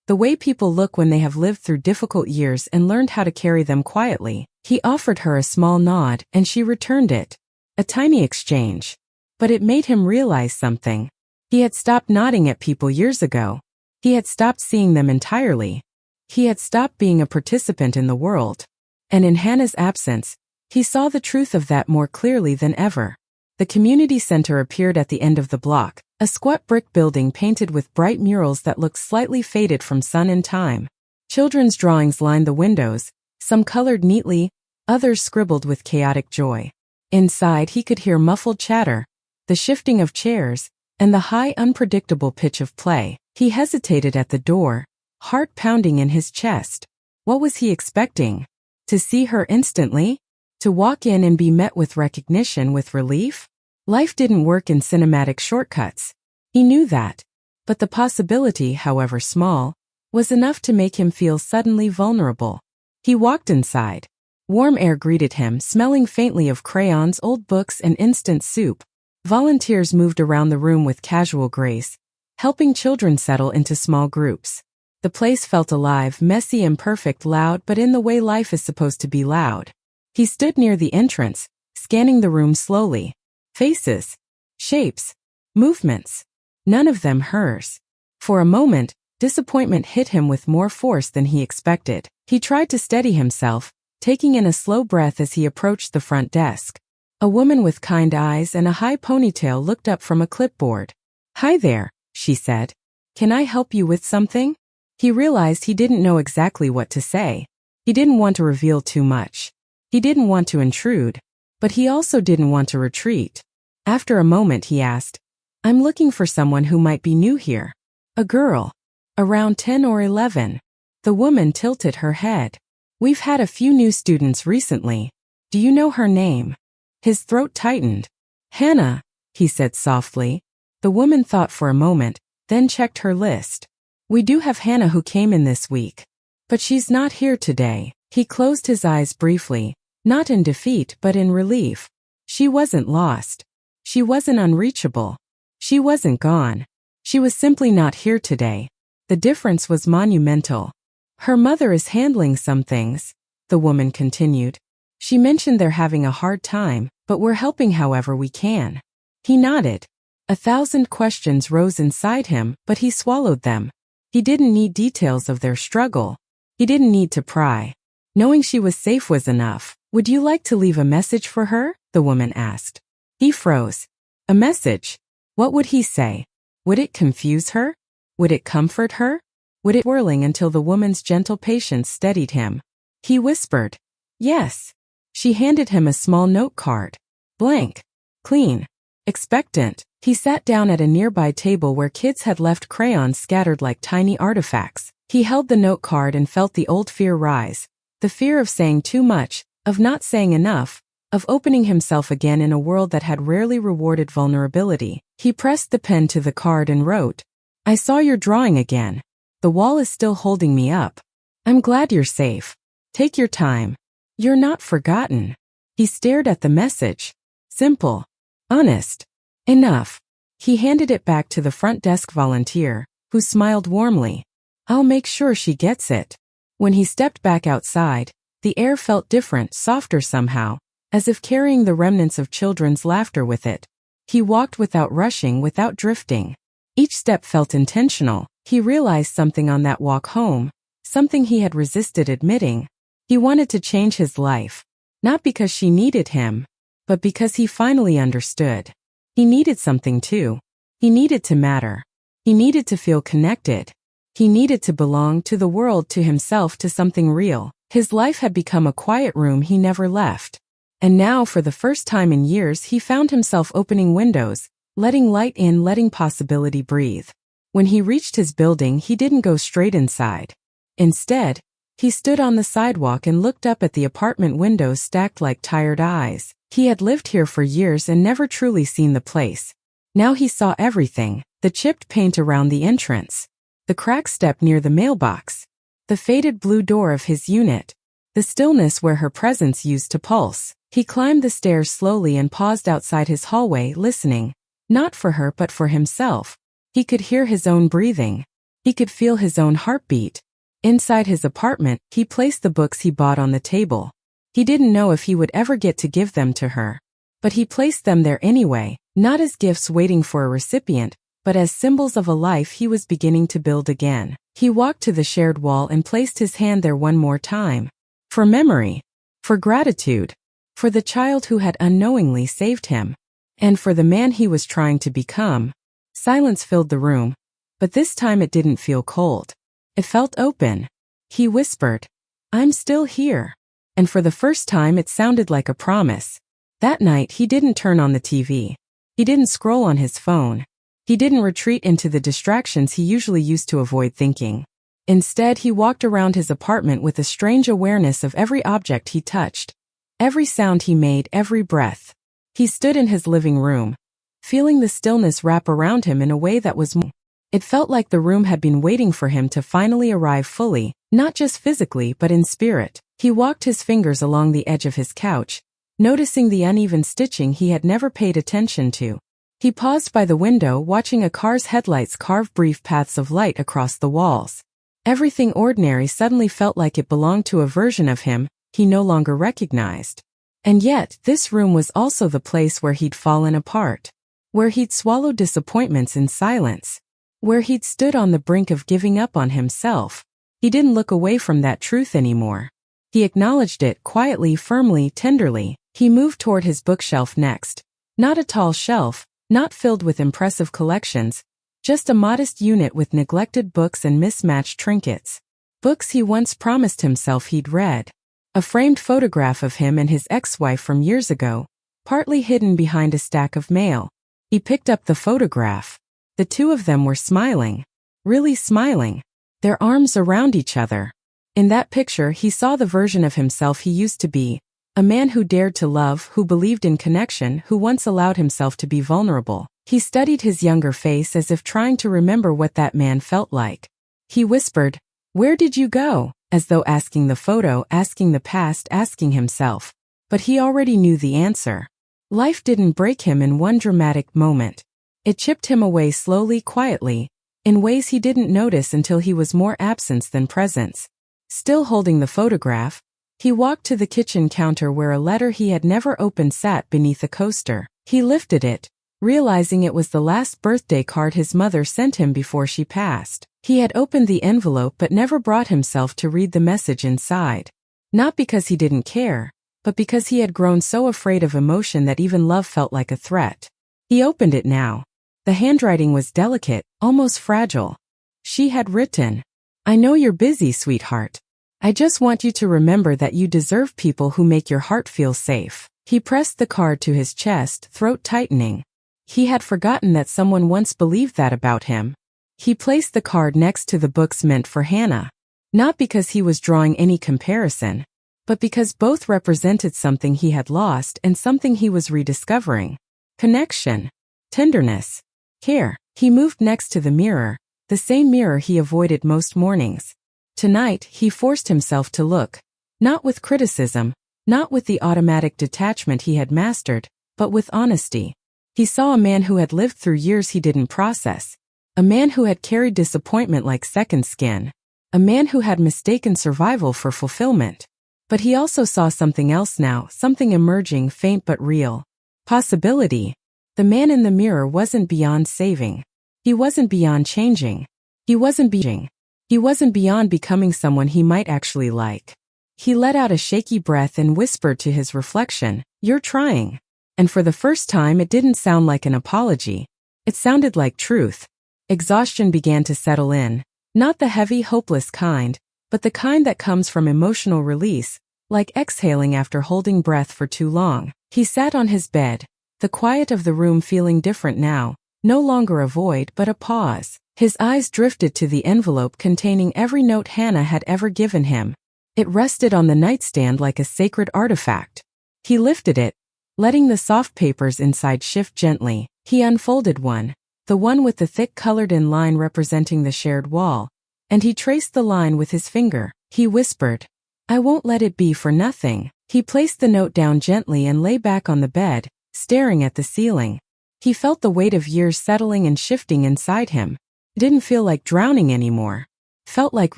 The way people look when they have lived through difficult years and learned how to carry them quietly. He offered her a small nod, and she returned it. A tiny exchange. But it made him realize something. He had stopped nodding at people years ago. He had stopped seeing them entirely. He had stopped being a participant in the world. And in Hannah's absence, he saw the truth of that more clearly than ever. The community center appeared at the end of the block, a squat brick building painted with bright murals that looked slightly faded from sun and time. Children's drawings lined the windows, some colored neatly, others scribbled with chaotic joy. Inside, he could hear muffled chatter, the shifting of chairs, and the high, unpredictable pitch of play. He hesitated at the door, heart pounding in his chest. What was he expecting? To see her instantly? To walk in and be met with recognition, with relief? Life didn't work in cinematic shortcuts. He knew that. But the possibility, however small, was enough to make him feel suddenly vulnerable. He walked inside. Warm air greeted him, smelling faintly of crayons, old books, and instant soup. Volunteers moved around the room with casual grace, helping children settle into small groups. The place felt alive, messy, imperfect, loud, but in the way life is supposed to be loud. He stood near the entrance, scanning the room slowly. Faces, shapes, movements. None of them hers. For a moment, Disappointment hit him with more force than he expected. He tried to steady himself, taking in a slow breath as he approached the front desk. A woman with kind eyes and a high ponytail looked up from a clipboard. "Hi there," she said. "Can I help you with something?" He realized he didn't know exactly what to say. He didn't want to reveal too much. He didn't want to intrude, but he also didn't want to retreat. After a moment he asked, "I'm looking for someone who might be new here." "A girl. Around 10 or 11. The woman tilted her head. "We've had a few new students recently. Do you know her name?" His throat tightened. "Hannah," he said softly. The woman thought for a moment, then checked her list. "We do have Hannah who came in this week. But she's not here today." He closed his eyes briefly, not in defeat but in relief. She wasn't lost. She wasn't unreachable. She wasn't gone. She was simply not here today. The difference was monumental. "Her mother is handling some things," the woman continued. "She mentioned they're having a hard time, but we're helping however we can." He nodded. 1,000 questions rose inside him, but he swallowed them. He didn't need details of their struggle. He didn't need to pry. Knowing she was safe was enough. "Would you like to leave a message for her?" the woman asked. He froze. A message? What would he say? Would it confuse her? Would it comfort her? Would it whirling until the woman's gentle patience steadied him? He whispered, "Yes." She handed him a small note card. Blank. Clean. Expectant. He sat down at a nearby table where kids had left crayons scattered like tiny artifacts. He held the note card and felt the old fear rise. The fear of saying too much, of not saying enough, of opening himself again in a world that had rarely rewarded vulnerability. He pressed the pen to the card and wrote, "I saw your drawing again. The wall is still holding me up. I'm glad you're safe. Take your time. You're not forgotten." He stared at the message. Simple. Honest. Enough. He handed it back to the front desk volunteer, who smiled warmly. "I'll make sure she gets it." When he stepped back outside, the air felt different, softer somehow, as if carrying the remnants of children's laughter with it. He walked without rushing, without drifting. Each step felt intentional. He realized something on that walk home, something he had resisted admitting. He wanted to change his life, not because she needed him, but because he finally understood. He needed something too. He needed to matter. He needed to feel connected. He needed to belong to the world, to himself, to something real. His life had become a quiet room he never left. And now, for the first time in years, he found himself opening windows, letting light in, letting possibility breathe. When he reached his building, he didn't go straight inside. Instead, he stood on the sidewalk and looked up at the apartment windows stacked like tired eyes. He had lived here for years and never truly seen the place. Now he saw everything: the chipped paint around the entrance, the cracked step near the mailbox, the faded blue door of his unit, the stillness where her presence used to pulse. He climbed the stairs slowly and paused outside his hallway, listening, not for her but for himself. He could hear his own breathing. He could feel his own heartbeat. Inside his apartment, he placed the books he bought on the table. He didn't know if he would ever get to give them to her. But he placed them there anyway, not as gifts waiting for a recipient, but as symbols of a life he was beginning to build again. He walked to the shared wall and placed his hand there one more time. For memory. For gratitude. For the child who had unknowingly saved him. And for the man he was trying to become. Silence filled the room, but this time it didn't feel cold. It felt open. He whispered, "I'm still here." And for the first time it sounded like a promise. That night he didn't turn on the TV. He didn't scroll on his phone. He didn't retreat into the distractions he usually used to avoid thinking. Instead, he walked around his apartment with a strange awareness of every object he touched, every sound he made, every breath. He stood in his living room, feeling the stillness wrap around him in a way that was more. It felt like the room had been waiting for him to finally arrive fully, not just physically but in spirit. He walked his fingers along the edge of his couch, noticing the uneven stitching he had never paid attention to. He paused by the window, watching a car's headlights carve brief paths of light across the walls. Everything ordinary suddenly felt like it belonged to a version of him he no longer recognized. And yet, this room was also the place where he'd fallen apart, where he'd swallowed disappointments in silence, where he'd stood on the brink of giving up on himself. He didn't look away from that truth anymore. He acknowledged it quietly, firmly, tenderly. He moved toward his bookshelf next. Not a tall shelf, not filled with impressive collections, just a modest unit with neglected books and mismatched trinkets. Books he once promised himself he'd read. A framed photograph of him and his ex-wife from years ago, partly hidden behind a stack of mail. He picked up the photograph. The two of them were smiling. Really smiling. Their arms around each other. In that picture he saw the version of himself he used to be. A man who dared to love, who believed in connection, who once allowed himself to be vulnerable. He studied his younger face as if trying to remember what that man felt like. He whispered, "Where did you go?" as though asking the photo, asking the past, asking himself. But he already knew the answer. Life didn't break him in one dramatic moment. It chipped him away slowly, quietly, in ways he didn't notice until he was more absence than presence. Still holding the photograph, he walked to the kitchen counter where a letter he had never opened sat beneath a coaster. He lifted it, realizing it was the last birthday card his mother sent him before she passed. He had opened the envelope but never brought himself to read the message inside. Not because he didn't care, but because he had grown so afraid of emotion that even love felt like a threat. He opened it now. The handwriting was delicate, almost fragile. She had written, "I know you're busy, sweetheart. I just want you to remember that you deserve people who make your heart feel safe." He pressed the card to his chest, throat tightening. He had forgotten that someone once believed that about him. He placed the card next to the books meant for Hannah. Not because he was drawing any comparison, but because both represented something he had lost and something he was rediscovering. Connection. Tenderness. Care. He moved next to the mirror, the same mirror he avoided most mornings. Tonight, he forced himself to look. Not with criticism, not with the automatic detachment he had mastered, but with honesty. He saw a man who had lived through years he didn't process. A man who had carried disappointment like second skin. A man who had mistaken survival for fulfillment. But he also saw something else now, something emerging, faint but real. Possibility. The man in the mirror wasn't beyond saving. He wasn't beyond changing. He wasn't beyond becoming someone he might actually like. He let out a shaky breath and whispered to his reflection, "You're trying." And for the first time it didn't sound like an apology. It sounded like truth. Exhaustion began to settle in. Not the heavy, hopeless kind, but the kind that comes from emotional release, like exhaling after holding breath for too long. He sat on his bed, the quiet of the room feeling different now, no longer a void but a pause. His eyes drifted to the envelope containing every note Hannah had ever given him. It rested on the nightstand like a sacred artifact. He lifted it, letting the soft papers inside shift gently. He unfolded one, the one with the thick colored-in line representing the shared wall, and he traced the line with his finger. He whispered, "I won't let it be for nothing." He placed the note down gently and lay back on the bed, staring at the ceiling. He felt the weight of years settling and shifting inside him. It didn't feel like drowning anymore. Felt like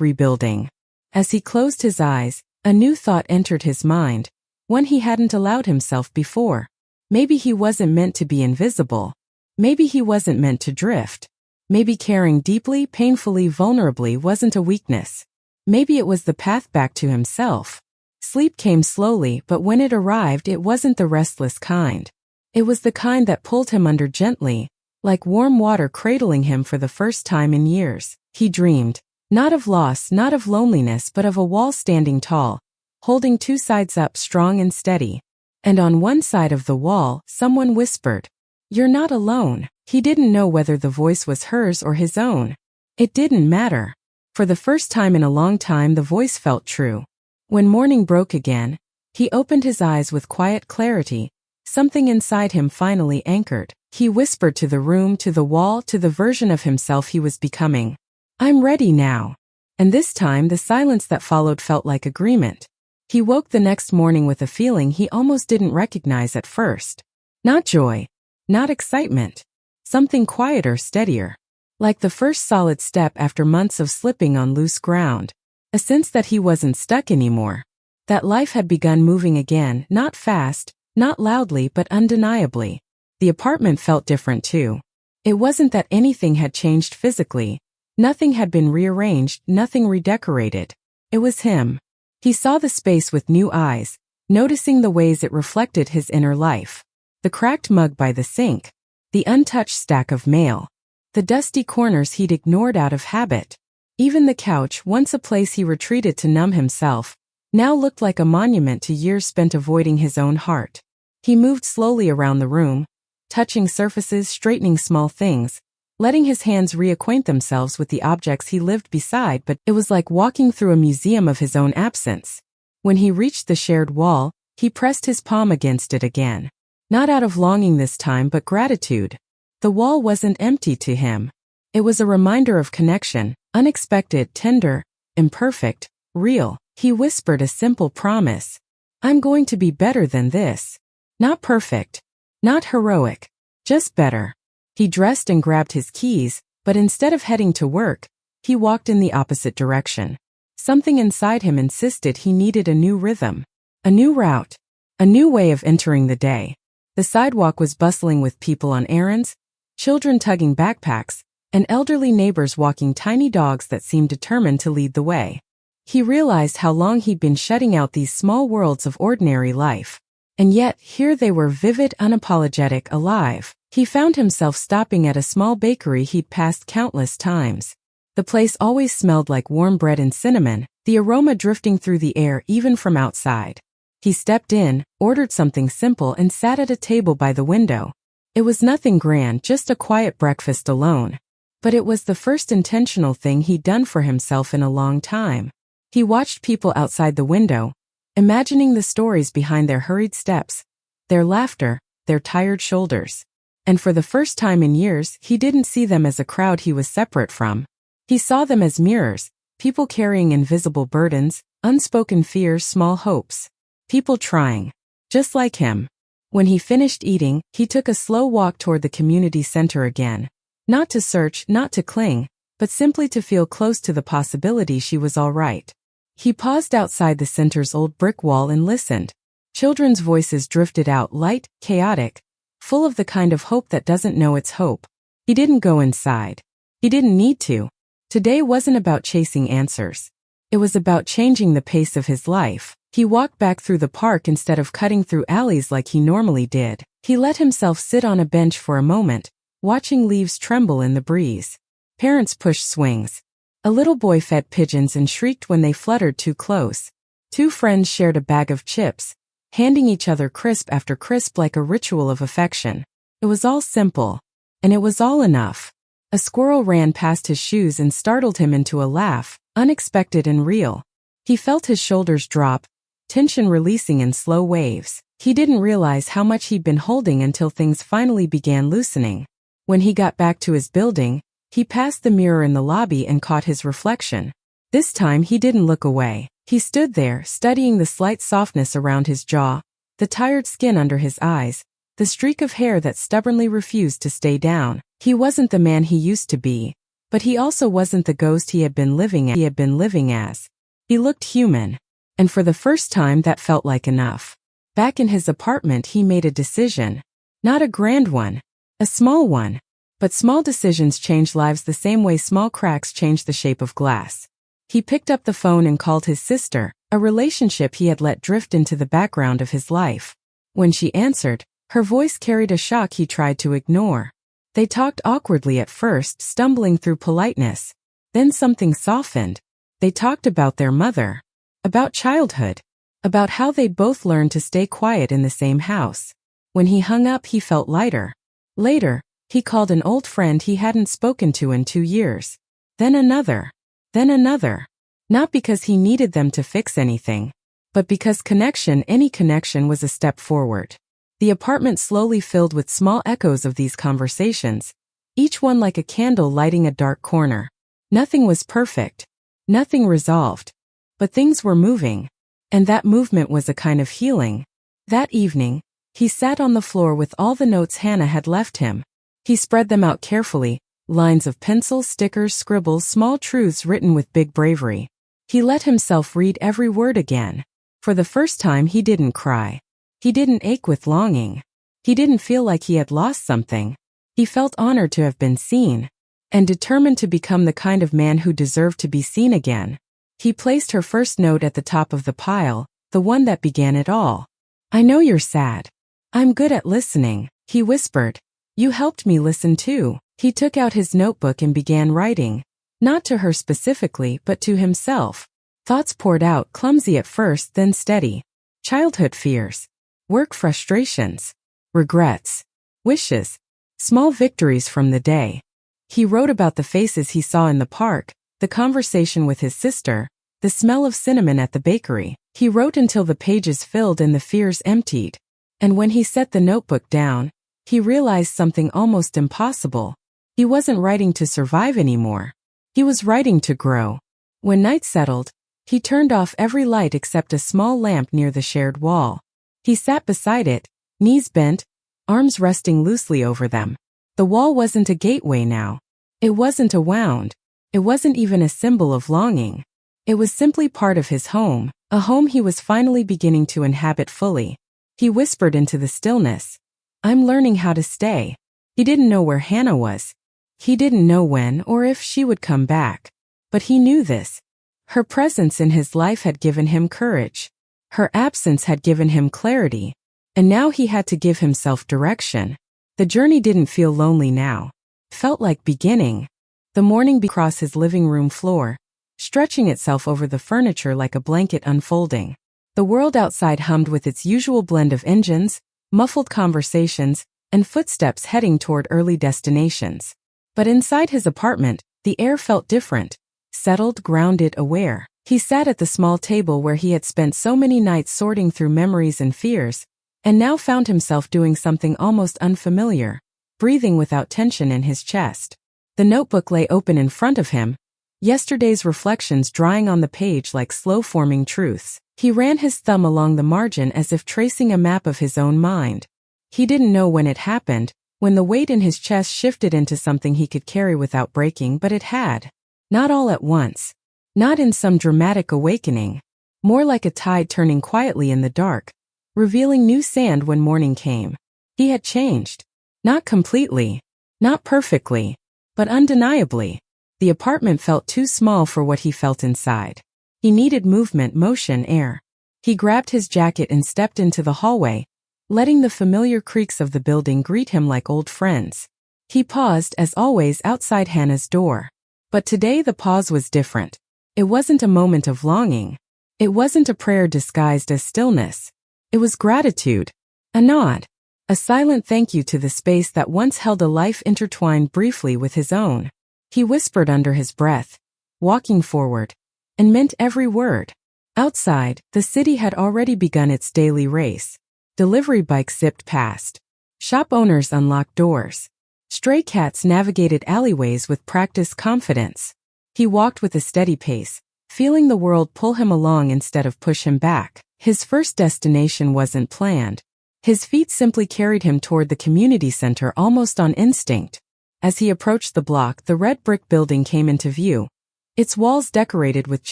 rebuilding. As he closed his eyes, a new thought entered his mind, one he hadn't allowed himself before. Maybe he wasn't meant to be invisible. Maybe he wasn't meant to drift. Maybe caring deeply, painfully, vulnerably wasn't a weakness. Maybe it was the path back to himself. Sleep came slowly, but when it arrived it wasn't the restless kind. It was the kind that pulled him under gently, like warm water cradling him for the first time in years. He dreamed, not of loss, not of loneliness, but of a wall standing tall, holding two sides up strong and steady. And on one side of the wall, someone whispered, "You're not alone." He didn't know whether the voice was hers or his own. It didn't matter. For the first time in a long time the voice felt true. When morning broke again, he opened his eyes with quiet clarity, something inside him finally anchored. He whispered to the room, to the wall, to the version of himself he was becoming, "I'm ready now." And this time the silence that followed felt like agreement. He woke the next morning with a feeling he almost didn't recognize at first. Not joy, not excitement. Something quieter, steadier. Like the first solid step after months of slipping on loose ground. A sense that he wasn't stuck anymore. That life had begun moving again, not fast, not loudly, but undeniably. The apartment felt different too. It wasn't that anything had changed physically. Nothing had been rearranged, nothing redecorated. It was him. He saw the space with new eyes, noticing the ways it reflected his inner life. The cracked mug by the sink, the untouched stack of mail, the dusty corners he'd ignored out of habit. Even the couch, once a place he retreated to numb himself, now looked like a monument to years spent avoiding his own heart. He moved slowly around the room, touching surfaces, straightening small things, letting his hands reacquaint themselves with the objects he lived beside, but it was like walking through a museum of his own absence. When he reached the shared wall, he pressed his palm against it again. Not out of longing this time, but gratitude. The wall wasn't empty to him. It was a reminder of connection, unexpected, tender, imperfect, real. He whispered a simple promise. I'm going to be better than this. Not perfect. Not heroic. Just better. He dressed and grabbed his keys, but instead of heading to work, he walked in the opposite direction. Something inside him insisted he needed a new rhythm, a new route, a new way of entering the day. The sidewalk was bustling with people on errands, children tugging backpacks, and elderly neighbors walking tiny dogs that seemed determined to lead the way. He realized how long he'd been shutting out these small worlds of ordinary life. And yet, here they were, vivid, unapologetic, alive. He found himself stopping at a small bakery he'd passed countless times. The place always smelled like warm bread and cinnamon, the aroma drifting through the air even from outside. He stepped in, ordered something simple, and sat at a table by the window. It was nothing grand, just a quiet breakfast alone. But it was the first intentional thing he'd done for himself in a long time. He watched people outside the window, imagining the stories behind their hurried steps, their laughter, their tired shoulders. And for the first time in years, he didn't see them as a crowd he was separate from. He saw them as mirrors, people carrying invisible burdens, unspoken fears, small hopes. People trying. Just like him. When he finished eating, he took a slow walk toward the community center again. Not to search, not to cling, but simply to feel close to the possibility she was all right. He paused outside the center's old brick wall and listened. Children's voices drifted out, light, chaotic, full of the kind of hope that doesn't know it's hope. He didn't go inside. He didn't need to. Today wasn't about chasing answers. It was about changing the pace of his life. He walked back through the park instead of cutting through alleys like he normally did. He let himself sit on a bench for a moment, watching leaves tremble in the breeze. Parents pushed swings. A little boy fed pigeons and shrieked when they fluttered too close. Two friends shared a bag of chips, handing each other crisp after crisp like a ritual of affection. It was all simple. And it was all enough. A squirrel ran past his shoes and startled him into a laugh, unexpected and real. He felt his shoulders drop, tension releasing in slow waves. He didn't realize how much he'd been holding until things finally began loosening. When he got back to his building, he passed the mirror in the lobby and caught his reflection. This time he didn't look away. He stood there, studying the slight softness around his jaw, the tired skin under his eyes, the streak of hair that stubbornly refused to stay down. He wasn't the man he used to be, but he also wasn't the ghost he had been living as. He looked human. And for the first time that felt like enough. Back in his apartment he made a decision. Not a grand one. A small one. But small decisions change lives the same way small cracks change the shape of glass. He picked up the phone and called his sister, a relationship he had let drift into the background of his life. When she answered, her voice carried a shock he tried to ignore. They talked awkwardly at first, stumbling through politeness. Then something softened. They talked about their mother. About childhood. About how they'd both learned to stay quiet in the same house. When he hung up he felt lighter. Later, he called an old friend he hadn't spoken to in 2 years. Then another. Then another. Not because he needed them to fix anything, but because any connection was a step forward. The apartment slowly filled with small echoes of these conversations, each one like a candle lighting a dark corner. Nothing was perfect. Nothing resolved. But things were moving. And that movement was a kind of healing. That evening, he sat on the floor with all the notes Hannah had left him. He spread them out carefully, lines of pencil, stickers, scribbles, small truths written with big bravery. He let himself read every word again. For the first time he didn't cry. He didn't ache with longing. He didn't feel like he had lost something. He felt honored to have been seen, and determined to become the kind of man who deserved to be seen again. He placed her first note at the top of the pile, the one that began it all. "I know you're sad. I'm good at listening," he whispered. "You helped me listen too." He took out his notebook and began writing, not to her specifically but to himself. Thoughts poured out, clumsy at first, then steady. Childhood fears, work frustrations, regrets, wishes, small victories from the day. He wrote about the faces he saw in the park, the conversation with his sister, the smell of cinnamon at the bakery. He wrote until the pages filled and the fears emptied. And when he set the notebook down, he realized something almost impossible. He wasn't writing to survive anymore. He was writing to grow. When night settled, he turned off every light except a small lamp near the shared wall. He sat beside it, knees bent, arms resting loosely over them. The wall wasn't a gateway now. It wasn't a wound. It wasn't even a symbol of longing. It was simply part of his home, a home he was finally beginning to inhabit fully. He whispered into the stillness, "I'm learning how to stay." He didn't know where Hannah was. He didn't know when or if she would come back. But he knew this. Her presence in his life had given him courage. Her absence had given him clarity. And now he had to give himself direction. The journey didn't feel lonely now. It felt like beginning. The morning across his living room floor, stretching itself over the furniture like a blanket unfolding. The world outside hummed with its usual blend of engines, muffled conversations, and footsteps heading toward early destinations. But inside his apartment, the air felt different, settled, grounded, aware. He sat at the small table where he had spent so many nights sorting through memories and fears, and now found himself doing something almost unfamiliar, breathing without tension in his chest. The notebook lay open in front of him, yesterday's reflections drying on the page like slow-forming truths. He ran his thumb along the margin as if tracing a map of his own mind. He didn't know when it happened, when the weight in his chest shifted into something he could carry without breaking, but it had. Not all at once. Not in some dramatic awakening. More like a tide turning quietly in the dark, revealing new sand when morning came. He had changed. Not completely. Not perfectly. But undeniably. The apartment felt too small for what he felt inside. He needed movement, motion, air. He grabbed his jacket and stepped into the hallway, letting the familiar creaks of the building greet him like old friends. He paused, as always, outside Hannah's door. But today the pause was different. It wasn't a moment of longing. It wasn't a prayer disguised as stillness. It was gratitude. A nod. A silent thank you to the space that once held a life intertwined briefly with his own. He whispered under his breath, walking forward, and meant every word. Outside, the city had already begun its daily race. Delivery bikes zipped past. Shop owners unlocked doors. Stray cats navigated alleyways with practiced confidence. He walked with a steady pace, feeling the world pull him along instead of push him back. His first destination wasn't planned. His feet simply carried him toward the community center almost on instinct. As he approached the block, the red brick building came into view, its walls decorated with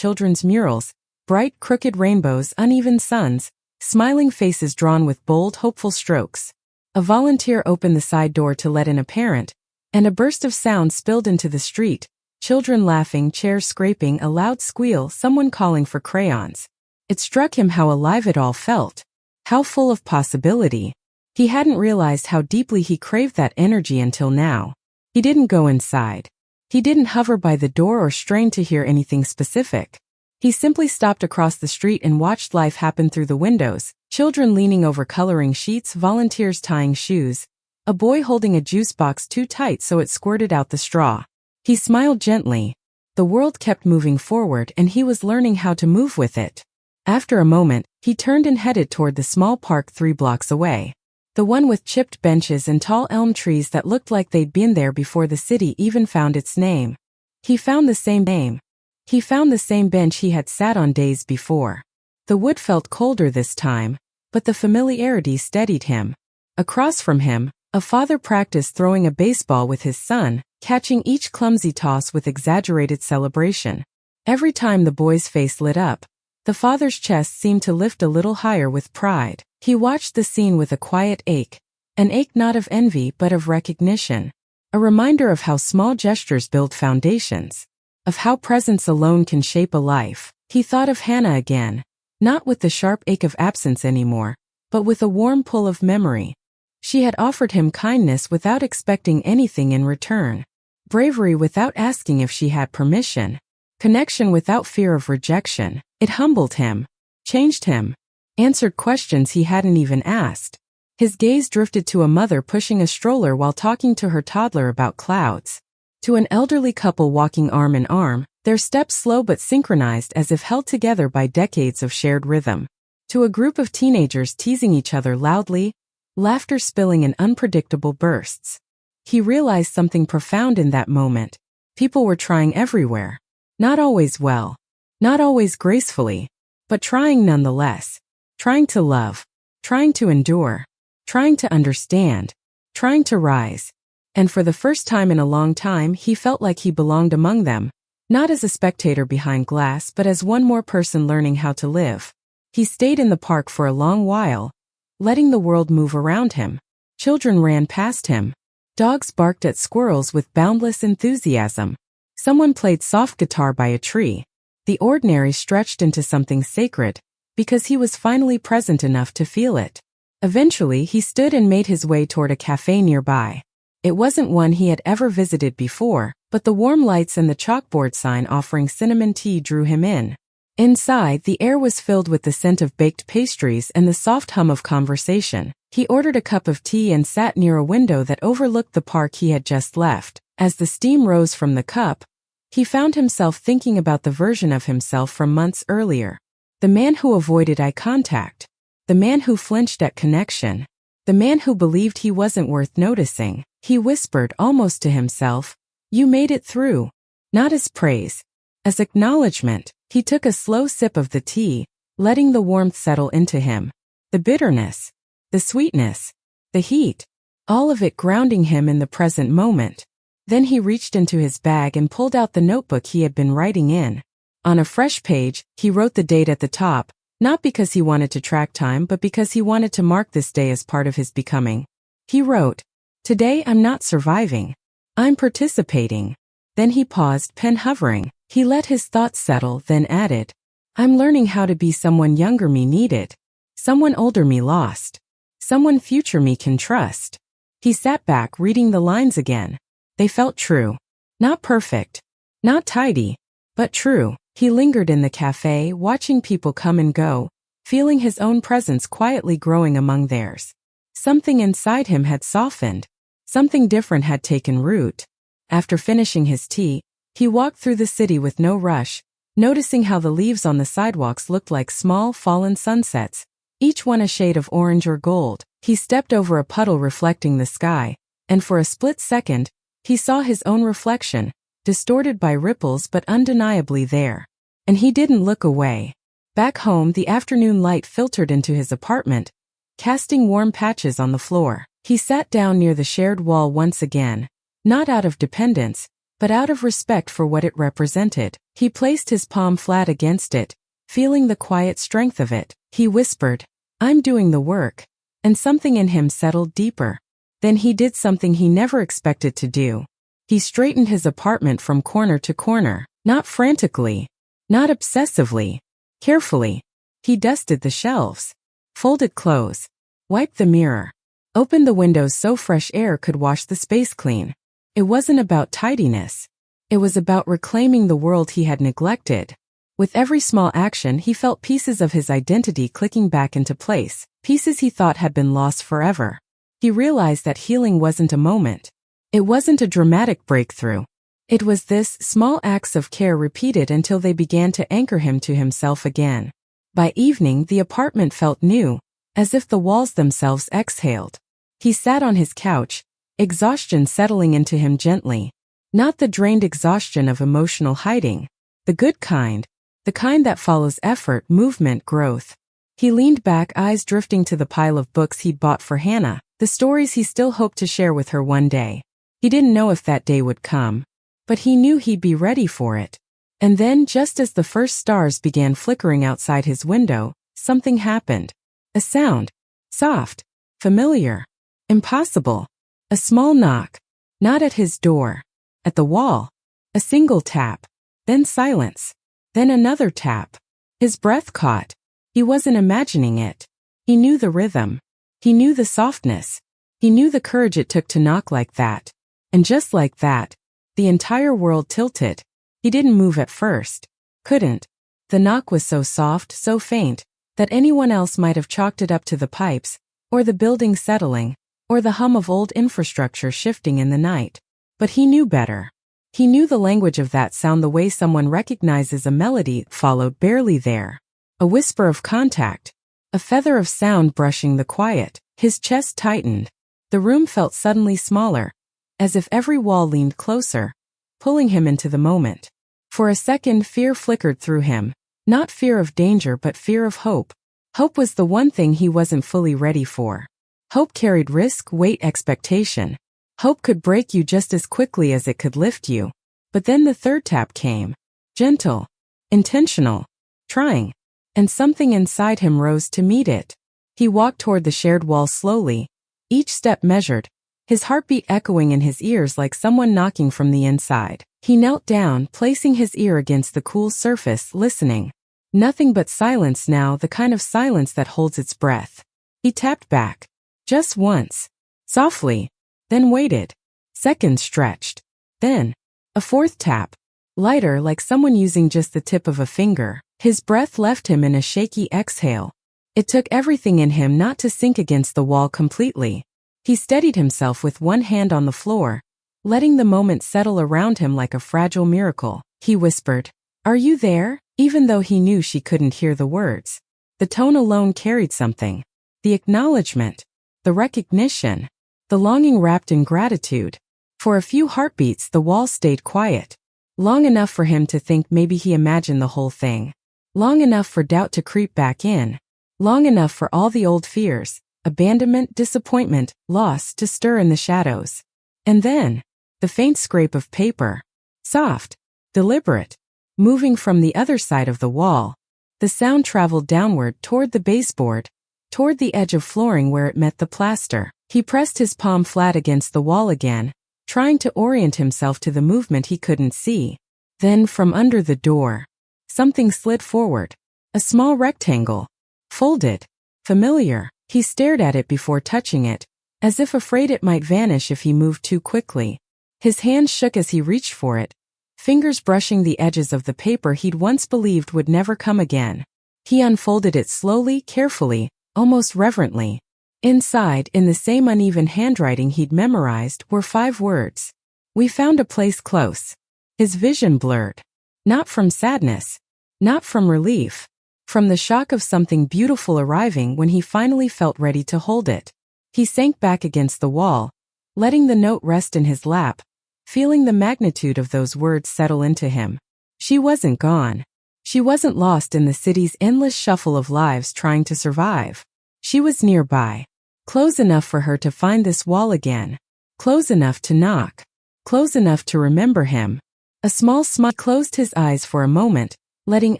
children's murals, bright, crooked rainbows, uneven suns, smiling faces drawn with bold, hopeful strokes. A volunteer opened the side door to let in a parent, and a burst of sound spilled into the street, children laughing, chairs scraping, a loud squeal, someone calling for crayons. It struck him how alive it all felt, how full of possibility. He hadn't realized how deeply he craved that energy until now. He didn't go inside. He didn't hover by the door or strain to hear anything specific. He simply stopped across the street and watched life happen through the windows, children leaning over coloring sheets, volunteers tying shoes, a boy holding a juice box too tight so it squirted out the straw. He smiled gently. The world kept moving forward and he was learning how to move with it. After a moment, he turned and headed toward the small park 3 blocks away. The one with chipped benches and tall elm trees that looked like they'd been there before the city even found its name. He found the same name. He found the same bench he had sat on days before. The wood felt colder this time, but the familiarity steadied him. Across from him, a father practiced throwing a baseball with his son, catching each clumsy toss with exaggerated celebration. Every time the boy's face lit up, the father's chest seemed to lift a little higher with pride. He watched the scene with a quiet ache, an ache not of envy but of recognition. A reminder of how small gestures build foundations, of how presence alone can shape a life. He thought of Hannah again, not with the sharp ache of absence anymore, but with a warm pull of memory. She had offered him kindness without expecting anything in return, bravery without asking if she had permission, connection without fear of rejection. It humbled him, changed him, answered questions he hadn't even asked. His gaze drifted to a mother pushing a stroller while talking to her toddler about clouds, to an elderly couple walking arm in arm, their steps slow but synchronized as if held together by decades of shared rhythm, to a group of teenagers teasing each other loudly, laughter spilling in unpredictable bursts. He realized something profound in that moment. People were trying everywhere. Not always well, not always gracefully, but trying nonetheless. Trying to love, trying to endure, trying to understand, trying to rise. And for the first time in a long time, he felt like he belonged among them, not as a spectator behind glass but as one more person learning how to live. He stayed in the park for a long while, letting the world move around him. Children ran past him. Dogs barked at squirrels with boundless enthusiasm. Someone played soft guitar by a tree. The ordinary stretched into something sacred, because he was finally present enough to feel it. Eventually, he stood and made his way toward a cafe nearby. It wasn't one he had ever visited before, but the warm lights and the chalkboard sign offering cinnamon tea drew him in. Inside, the air was filled with the scent of baked pastries and the soft hum of conversation. He ordered a cup of tea and sat near a window that overlooked the park he had just left. As the steam rose from the cup, he found himself thinking about the version of himself from months earlier. The man who avoided eye contact. The man who flinched at connection. The man who believed he wasn't worth noticing. He whispered almost to himself, "You made it through." Not as praise, as acknowledgement. He took a slow sip of the tea, letting the warmth settle into him. The bitterness, the sweetness, the heat, all of it grounding him in the present moment. Then he reached into his bag and pulled out the notebook he had been writing in. On a fresh page, he wrote the date at the top, not because he wanted to track time but because he wanted to mark this day as part of his becoming. He wrote, "Today I'm not surviving. I'm participating." Then he paused, pen hovering. He let his thoughts settle, then added, "I'm learning how to be someone younger me needed, someone older me lost, someone future me can trust." He sat back, reading the lines again. They felt true. Not perfect, not tidy, but true. He lingered in the cafe, watching people come and go, feeling his own presence quietly growing among theirs. Something inside him had softened. Something different had taken root. After finishing his tea, he walked through the city with no rush, noticing how the leaves on the sidewalks looked like small, fallen sunsets, each one a shade of orange or gold. He stepped over a puddle reflecting the sky, and for a split second, he saw his own reflection, distorted by ripples but undeniably there. And he didn't look away. Back home, the afternoon light filtered into his apartment, casting warm patches on the floor. He sat down near the shared wall once again, not out of dependence, but out of respect for what it represented. He placed his palm flat against it, feeling the quiet strength of it. He whispered, "I'm doing the work," and something in him settled deeper. Then he did something he never expected to do. He straightened his apartment from corner to corner, not frantically, not obsessively, carefully. He dusted the shelves, folded clothes, wiped the mirror, opened the windows so fresh air could wash the space clean. It wasn't about tidiness. It was about reclaiming the world he had neglected. With every small action, he felt pieces of his identity clicking back into place, pieces he thought had been lost forever. He realized that healing wasn't a moment. It wasn't a dramatic breakthrough. It was this small acts of care repeated until they began to anchor him to himself again. By evening, the apartment felt new, as if the walls themselves exhaled. He sat on his couch, exhaustion settling into him gently. Not the drained exhaustion of emotional hiding. The good kind. The kind that follows effort, movement, growth. He leaned back, eyes drifting to the pile of books he'd bought for Hannah, the stories he still hoped to share with her one day. He didn't know if that day would come, but he knew he'd be ready for it. And then, just as the first stars began flickering outside his window, something happened. A sound. Soft. Familiar. Impossible. A small knock. Not at his door. At the wall. A single tap. Then silence. Then another tap. His breath caught. He wasn't imagining it. He knew the rhythm. He knew the softness. He knew the courage it took to knock like that. And just like that, the entire world tilted. He didn't move at first. Couldn't. The knock was so soft, so faint, that anyone else might have chalked it up to the pipes, or the building settling, or the hum of old infrastructure shifting in the night. But he knew better. He knew the language of that sound the way someone recognizes a melody followed barely there. A whisper of contact. A feather of sound brushing the quiet. His chest tightened. The room felt suddenly smaller, as if every wall leaned closer, pulling him into the moment. For a second, fear flickered through him. Not fear of danger, but fear of hope. Hope was the one thing he wasn't fully ready for. Hope carried risk, weight, expectation. Hope could break you just as quickly as it could lift you. But then the third tap came. Gentle. Intentional. Trying. And something inside him rose to meet it. He walked toward the shared wall slowly, each step measured, his heartbeat echoing in his ears like someone knocking from the inside. He knelt down, placing his ear against the cool surface, listening. Nothing but silence now, the kind of silence that holds its breath. He tapped back. Just once. Softly. Then waited. Seconds stretched. Then, a fourth tap. Lighter, like someone using just the tip of a finger. His breath left him in a shaky exhale. It took everything in him not to sink against the wall completely. He steadied himself with one hand on the floor, letting the moment settle around him like a fragile miracle. He whispered, "Are you there?" Even though he knew she couldn't hear the words. The tone alone carried something. The acknowledgement. The recognition. The longing wrapped in gratitude. For a few heartbeats the wall stayed quiet. Long enough for him to think maybe he imagined the whole thing. Long enough for doubt to creep back in. Long enough for all the old fears, abandonment, disappointment, loss to stir in the shadows. And then, the faint scrape of paper. Soft. Deliberate. Moving from the other side of the wall. The sound traveled downward toward the baseboard, toward the edge of flooring where it met the plaster. He pressed his palm flat against the wall again, trying to orient himself to the movement he couldn't see. Then from under the door, something slid forward. A small rectangle. Folded. Familiar. He stared at it before touching it, as if afraid it might vanish if he moved too quickly. His hand shook as he reached for it, fingers brushing the edges of the paper he'd once believed would never come again. He unfolded it slowly, carefully, almost reverently. Inside, in the same uneven handwriting he'd memorized, were 5 words. "We found a place close." His vision blurred. Not from sadness. Not from relief. From the shock of something beautiful arriving when he finally felt ready to hold it. He sank back against the wall, letting the note rest in his lap, feeling the magnitude of those words settle into him. She wasn't gone. She wasn't lost in the city's endless shuffle of lives trying to survive. She was nearby. Close enough for her to find this wall again. Close enough to knock. Close enough to remember him. A small smile closed his eyes for a moment, letting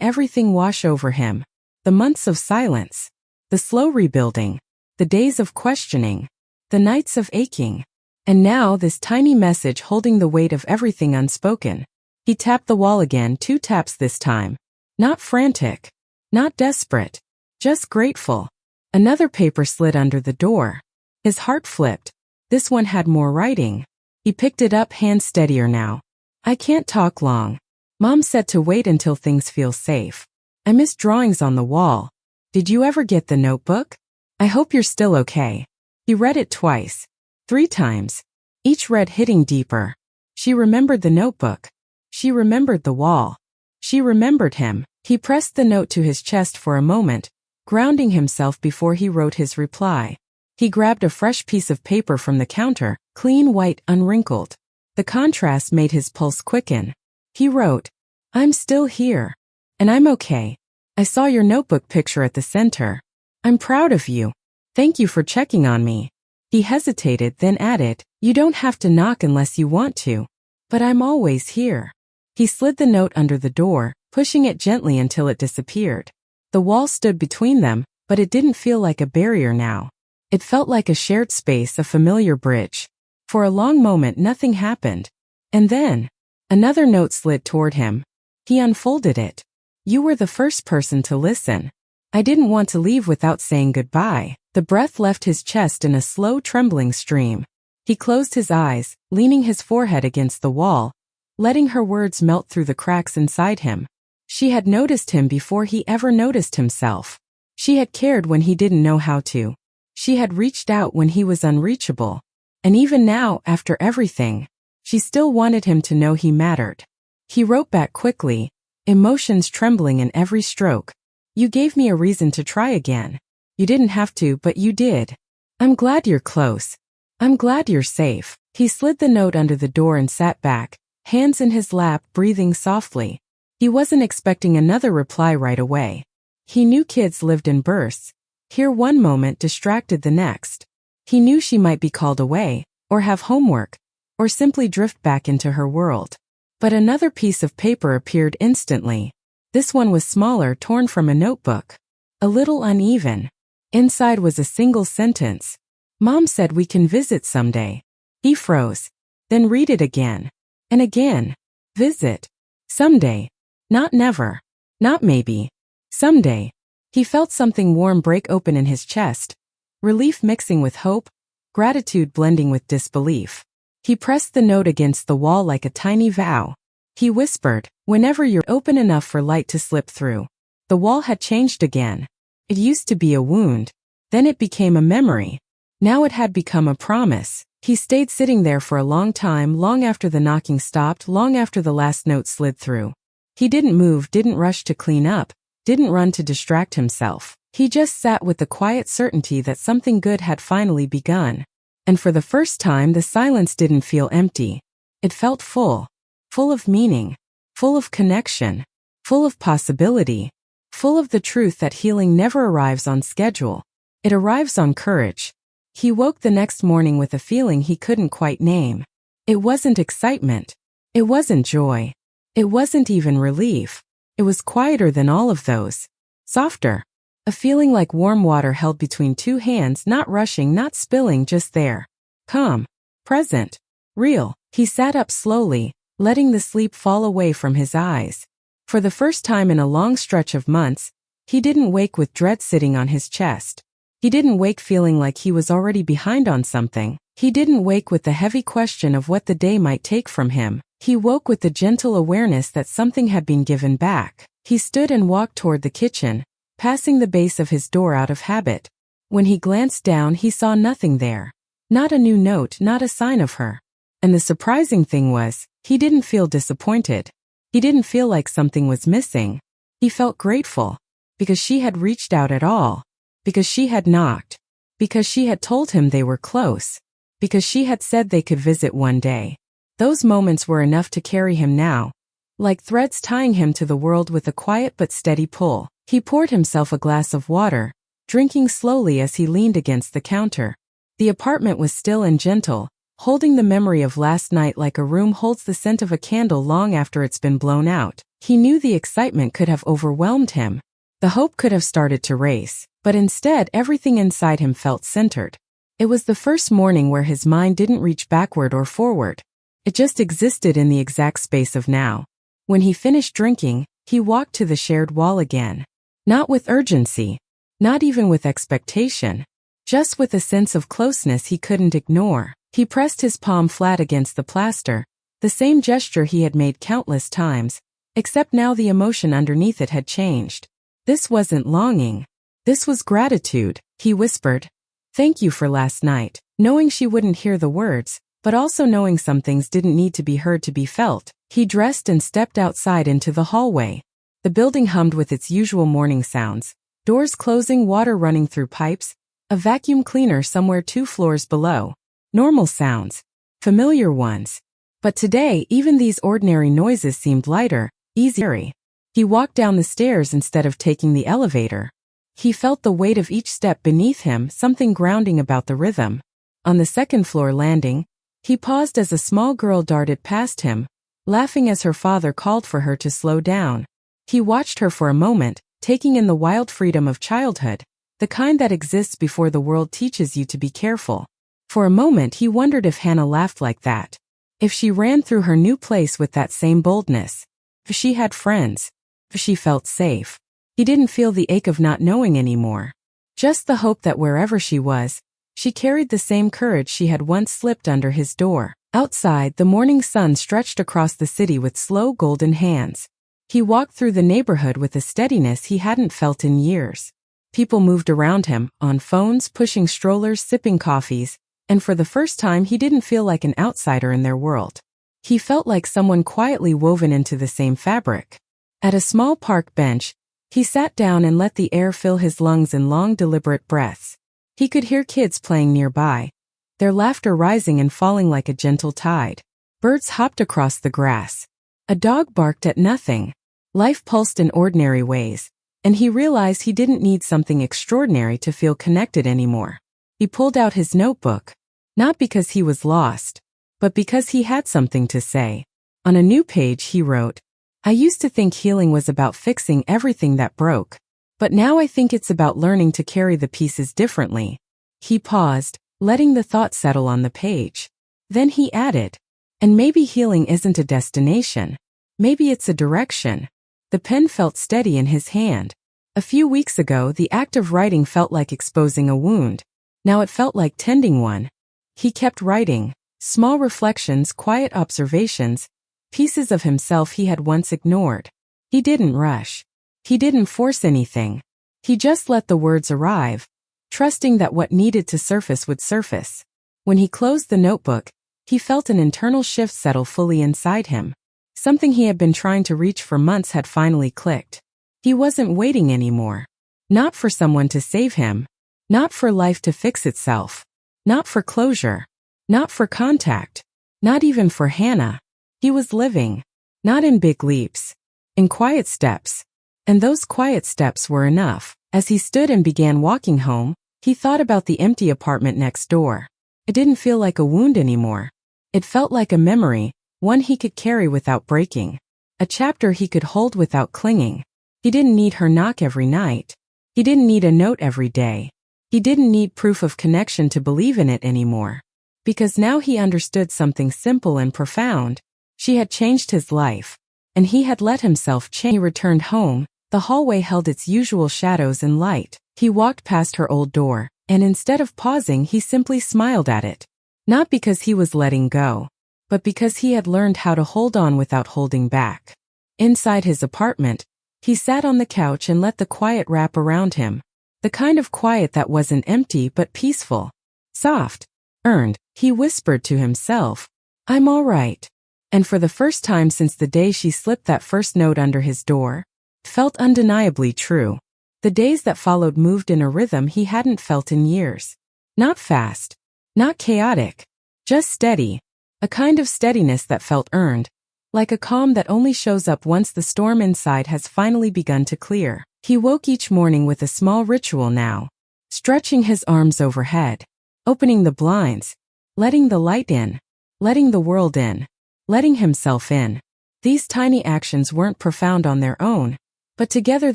everything wash over him. The months of silence. The slow rebuilding. The days of questioning. The nights of aching. And now this tiny message holding the weight of everything unspoken. He tapped the wall again, 2 taps this time. Not frantic. Not desperate. Just grateful. Another paper slid under the door. His heart flipped. This one had more writing. He picked it up, hand steadier now. "I can't talk long. Mom said to wait until things feel safe. I miss drawings on the wall. Did you ever get the notebook? I hope you're still okay." He read it twice. 3 times. Each read hitting deeper. She remembered the notebook. She remembered the wall. She remembered him. He pressed the note to his chest for a moment, grounding himself before he wrote his reply. He grabbed a fresh piece of paper from the counter, clean white, unwrinkled. The contrast made his pulse quicken. He wrote, "I'm still here. And I'm okay. I saw your notebook picture at the center. I'm proud of you. Thank you for checking on me." He hesitated, then added, "You don't have to knock unless you want to. But I'm always here." He slid the note under the door, pushing it gently until it disappeared. The wall stood between them, but it didn't feel like a barrier now. It felt like a shared space, a familiar bridge. For a long moment nothing happened. And then, another note slid toward him. He unfolded it. You were the first person to listen. I didn't want to leave without saying goodbye. The breath left his chest in a slow trembling stream. He closed his eyes, leaning his forehead against the wall, letting her words melt through the cracks inside him. She had noticed him before he ever noticed himself. She had cared when he didn't know how to. She had reached out when he was unreachable. And even now, after everything, she still wanted him to know he mattered. He wrote back quickly, emotions trembling in every stroke. You gave me a reason to try again. You didn't have to, but you did. I'm glad you're close. I'm glad you're safe. He slid the note under the door and sat back, hands in his lap, breathing softly. He wasn't expecting another reply right away. He knew kids lived in bursts, here one moment, distracted the next. He knew she might be called away, or have homework, or simply drift back into her world. But another piece of paper appeared instantly. This one was smaller, torn from a notebook. A little uneven. Inside was a single sentence. Mom said we can visit someday. He froze. Then read it again. And again. Visit. Someday. Not never. Not maybe. Someday. He felt something warm break open in his chest. Relief mixing with hope. Gratitude blending with disbelief. He pressed the note against the wall like a tiny vow. He whispered, whenever you're open enough for light to slip through. The wall had changed again. It used to be a wound. Then it became a memory. Now it had become a promise. He stayed sitting there for a long time, long after the knocking stopped, long after the last note slid through. He didn't move, didn't rush to clean up, didn't run to distract himself. He just sat with the quiet certainty that something good had finally begun. And for the first time, the silence didn't feel empty. It felt full. Full of meaning. Full of connection. Full of possibility. Full of the truth that healing never arrives on schedule. It arrives on courage. He woke the next morning with a feeling he couldn't quite name. It wasn't excitement. It wasn't joy. It wasn't even relief. It was quieter than all of those. Softer. A feeling like warm water held between two hands, not rushing, not spilling, just there. Calm. Present. Real. He sat up slowly, letting the sleep fall away from his eyes. For the first time in a long stretch of months, he didn't wake with dread sitting on his chest. He didn't wake feeling like he was already behind on something. He didn't wake with the heavy question of what the day might take from him. He woke with the gentle awareness that something had been given back. He stood and walked toward the kitchen, passing the base of his door out of habit. When he glanced down, he saw nothing there. Not a new note, not a sign of her. And the surprising thing was, he didn't feel disappointed. He didn't feel like something was missing. He felt grateful. Because she had reached out at all. Because she had knocked. Because she had told him they were close. Because she had said they could visit one day. Those moments were enough to carry him now. Like threads tying him to the world with a quiet but steady pull. He poured himself a glass of water, drinking slowly as he leaned against the counter. The apartment was still and gentle, holding the memory of last night like a room holds the scent of a candle long after it's been blown out. He knew the excitement could have overwhelmed him. The hope could have started to race, but instead everything inside him felt centered. It was the first morning where his mind didn't reach backward or forward. It just existed in the exact space of now. When he finished drinking, he walked to the shared wall again. Not with urgency. Not even with expectation. Just with a sense of closeness he couldn't ignore. He pressed his palm flat against the plaster, the same gesture he had made countless times, except now the emotion underneath it had changed. This wasn't longing. This was gratitude, he whispered. Thank you for last night, knowing she wouldn't hear the words, but also knowing some things didn't need to be heard to be felt. He dressed and stepped outside into the hallway. The building hummed with its usual morning sounds. Doors closing, water running through pipes, a vacuum cleaner somewhere 2 floors below. Normal sounds. Familiar ones. But today, even these ordinary noises seemed lighter, easier. He walked down the stairs instead of taking the elevator. He felt the weight of each step beneath him, something grounding about the rhythm. On the second-floor landing, he paused as a small girl darted past him, laughing as her father called for her to slow down. He watched her for a moment, taking in the wild freedom of childhood, the kind that exists before the world teaches you to be careful. For a moment he wondered if Hannah laughed like that. If she ran through her new place with that same boldness. If she had friends. If she felt safe. He didn't feel the ache of not knowing anymore. Just the hope that wherever she was, she carried the same courage she had once slipped under his door. Outside, the morning sun stretched across the city with slow golden hands. He walked through the neighborhood with a steadiness he hadn't felt in years. People moved around him, on phones, pushing strollers, sipping coffees, and for the first time he didn't feel like an outsider in their world. He felt like someone quietly woven into the same fabric. At a small park bench, he sat down and let the air fill his lungs in long, deliberate breaths. He could hear kids playing nearby, their laughter rising and falling like a gentle tide. Birds hopped across the grass. A dog barked at nothing. Life pulsed in ordinary ways, and he realized he didn't need something extraordinary to feel connected anymore. He pulled out his notebook, not because he was lost, but because he had something to say. On a new page he wrote, "I used to think healing was about fixing everything that broke, but now I think it's about learning to carry the pieces differently." He paused, letting the thought settle on the page. Then he added, "And maybe healing isn't a destination. Maybe it's a direction." The pen felt steady in his hand. A few weeks ago, the act of writing felt like exposing a wound. Now it felt like tending one. He kept writing, small reflections, quiet observations, pieces of himself he had once ignored. He didn't rush. He didn't force anything. He just let the words arrive, trusting that what needed to surface would surface. When he closed the notebook, he felt an internal shift settle fully inside him. Something he had been trying to reach for months had finally clicked. He wasn't waiting anymore. Not for someone to save him. Not for life to fix itself. Not for closure. Not for contact. Not even for Hannah. He was living. Not in big leaps. In quiet steps. And those quiet steps were enough. As he stood and began walking home, he thought about the empty apartment next door. It didn't feel like a wound anymore. It felt like a memory, one he could carry without breaking. A chapter he could hold without clinging. He didn't need her knock every night. He didn't need a note every day. He didn't need proof of connection to believe in it anymore. Because now he understood something simple and profound. She had changed his life, and he had let himself change. He returned home. The hallway held its usual shadows and light. He walked past her old door, and instead of pausing, he simply smiled at it. Not because he was letting go, but because he had learned how to hold on without holding back. Inside his apartment, he sat on the couch and let the quiet wrap around him. The kind of quiet that wasn't empty but peaceful. Soft. Earned. He whispered to himself, "I'm all right." And for the first time since the day she slipped that first note under his door, it felt undeniably true. The days that followed moved in a rhythm he hadn't felt in years. Not fast. Not chaotic. Just steady. A kind of steadiness that felt earned. Like a calm that only shows up once the storm inside has finally begun to clear. He woke each morning with a small ritual now. Stretching his arms overhead. Opening the blinds. Letting the light in. Letting the world in. Letting himself in. These tiny actions weren't profound on their own, but together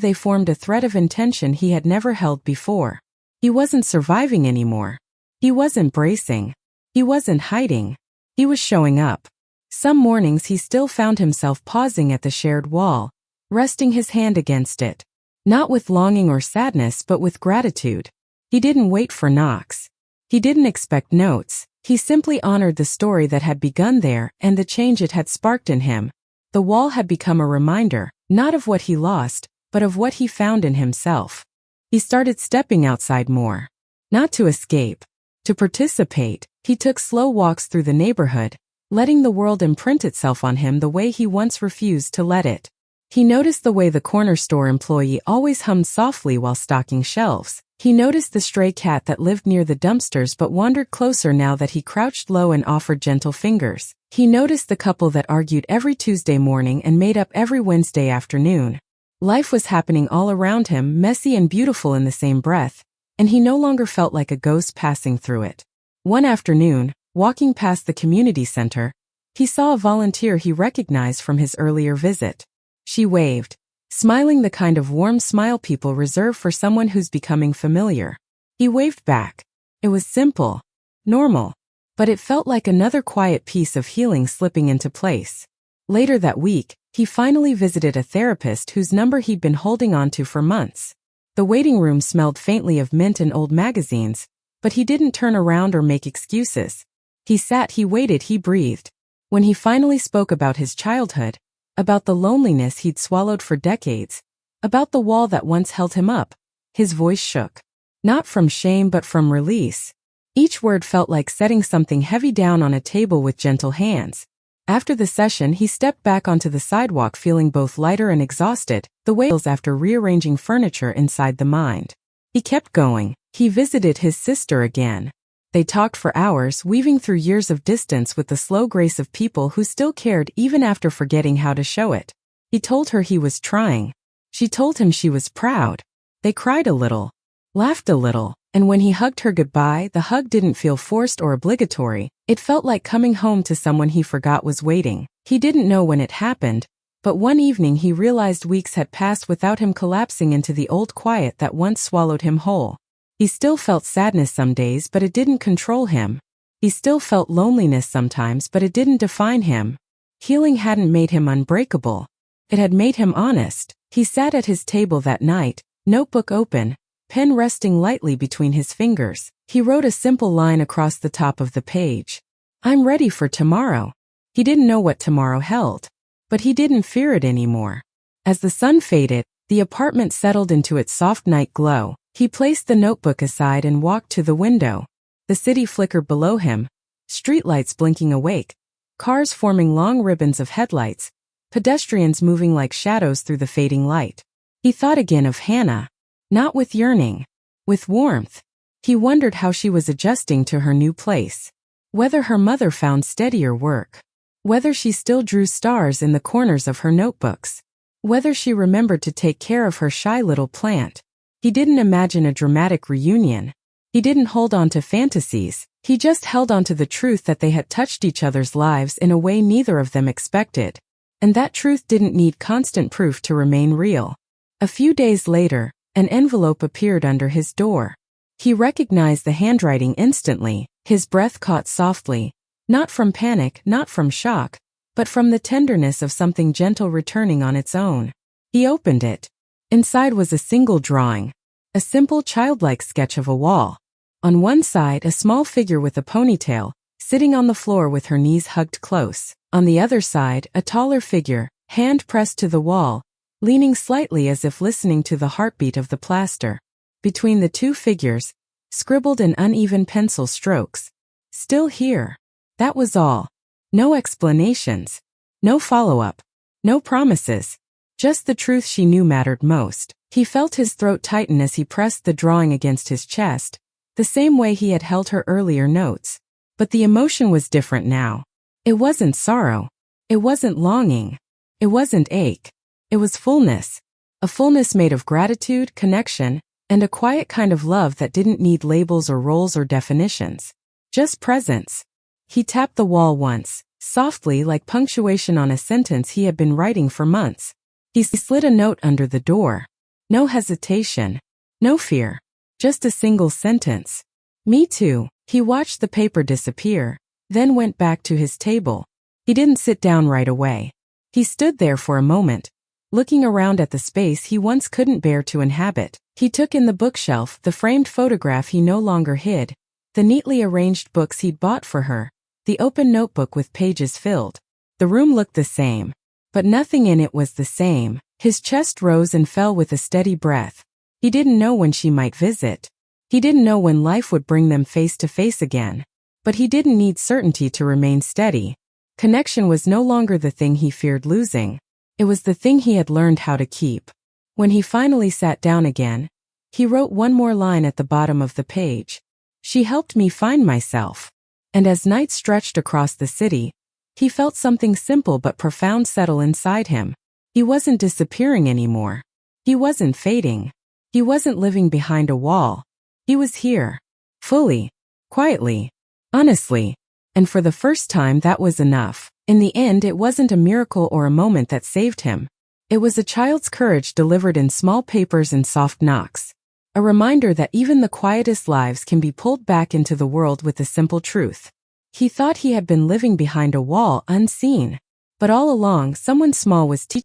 they formed a thread of intention he had never held before. He wasn't surviving anymore. He wasn't bracing. He wasn't hiding. He was showing up. Some mornings he still found himself pausing at the shared wall, resting his hand against it. Not with longing or sadness but with gratitude. He didn't wait for knocks. He didn't expect notes. He simply honored the story that had begun there and the change it had sparked in him. The wall had become a reminder, not of what he lost, but of what he found in himself. He started stepping outside more. Not to escape. To participate. He took slow walks through the neighborhood, letting the world imprint itself on him the way he once refused to let it. He noticed the way the corner store employee always hummed softly while stocking shelves. He noticed the stray cat that lived near the dumpsters but wandered closer now that he crouched low and offered gentle fingers. He noticed the couple that argued every Tuesday morning and made up every Wednesday afternoon. Life was happening all around him, messy and beautiful in the same breath, and he no longer felt like a ghost passing through it. One afternoon, walking past the community center, he saw a volunteer he recognized from his earlier visit. She waved, smiling the kind of warm smile people reserve for someone who's becoming familiar. He waved back. It was simple, normal. But it felt like another quiet piece of healing slipping into place. Later that week, he finally visited a therapist whose number he'd been holding on to for months. The waiting room smelled faintly of mint and old magazines, but he didn't turn around or make excuses. He sat, he waited, he breathed. When he finally spoke about his childhood, about the loneliness he'd swallowed for decades, about the wall that once held him up, his voice shook. Not from shame but from release. Each word felt like setting something heavy down on a table with gentle hands. After the session, he stepped back onto the sidewalk feeling both lighter and exhausted, the wails after rearranging furniture inside the mind. He kept going. He visited his sister again. They talked for hours, weaving through years of distance with the slow grace of people who still cared even after forgetting how to show it. He told her he was trying. She told him she was proud. They cried a little, laughed a little, and when he hugged her goodbye, the hug didn't feel forced or obligatory. It felt like coming home to someone he forgot was waiting. He didn't know when it happened, but one evening he realized weeks had passed without him collapsing into the old quiet that once swallowed him whole. He still felt sadness some days, but it didn't control him. He still felt loneliness sometimes, but it didn't define him. Healing hadn't made him unbreakable. It had made him honest. He sat at his table that night, notebook open, pen resting lightly between his fingers. He wrote a simple line across the top of the page. "I'm ready for tomorrow." He didn't know what tomorrow held, but he didn't fear it anymore. As the sun faded, the apartment settled into its soft night glow. He placed the notebook aside and walked to the window. The city flickered below him, streetlights blinking awake, cars forming long ribbons of headlights, pedestrians moving like shadows through the fading light. He thought again of Hannah, not with yearning, with warmth. He wondered how she was adjusting to her new place, whether her mother found steadier work, whether she still drew stars in the corners of her notebooks, whether she remembered to take care of her shy little plant. He didn't imagine a dramatic reunion. He didn't hold on to fantasies. He just held on to the truth that they had touched each other's lives in a way neither of them expected. And that truth didn't need constant proof to remain real. A few days later, an envelope appeared under his door. He recognized the handwriting instantly. His breath caught softly, not from panic, not from shock, but from the tenderness of something gentle returning on its own. He opened it. Inside was a single drawing, a simple childlike sketch of a wall. On one side, a small figure with a ponytail, sitting on the floor with her knees hugged close. On the other side, a taller figure, hand pressed to the wall, leaning slightly as if listening to the heartbeat of the plaster. Between the two figures, scribbled in uneven pencil strokes, "Still here." That was all. No explanations. No follow-up. No promises. Just the truth she knew mattered most. He felt his throat tighten as he pressed the drawing against his chest, the same way he had held her earlier notes. But the emotion was different now. It wasn't sorrow. It wasn't longing. It wasn't ache. It was fullness. A fullness made of gratitude, connection, and a quiet kind of love that didn't need labels or roles or definitions. Just presence. He tapped the wall once, softly like punctuation on a sentence he had been writing for months. He slid a note under the door. No hesitation. No fear. Just a single sentence. "Me too." He watched the paper disappear, then went back to his table. He didn't sit down right away. He stood there for a moment, looking around at the space he once couldn't bear to inhabit. He took in the bookshelf, the framed photograph he no longer hid, the neatly arranged books he'd bought for her, the open notebook with pages filled. The room looked the same, but nothing in it was the same. His chest rose and fell with a steady breath. He didn't know when she might visit. He didn't know when life would bring them face to face again. But he didn't need certainty to remain steady. Connection was no longer the thing he feared losing. It was the thing he had learned how to keep. When he finally sat down again, he wrote one more line at the bottom of the page. "She helped me find myself." And as night stretched across the city, he felt something simple but profound settle inside him. He wasn't disappearing anymore. He wasn't fading. He wasn't living behind a wall. He was here. Fully. Quietly. Honestly. And for the first time that was enough. In the end, it wasn't a miracle or a moment that saved him. It was a child's courage delivered in small papers and soft knocks. A reminder that even the quietest lives can be pulled back into the world with a simple truth. He thought he had been living behind a wall unseen. But all along, someone small was teaching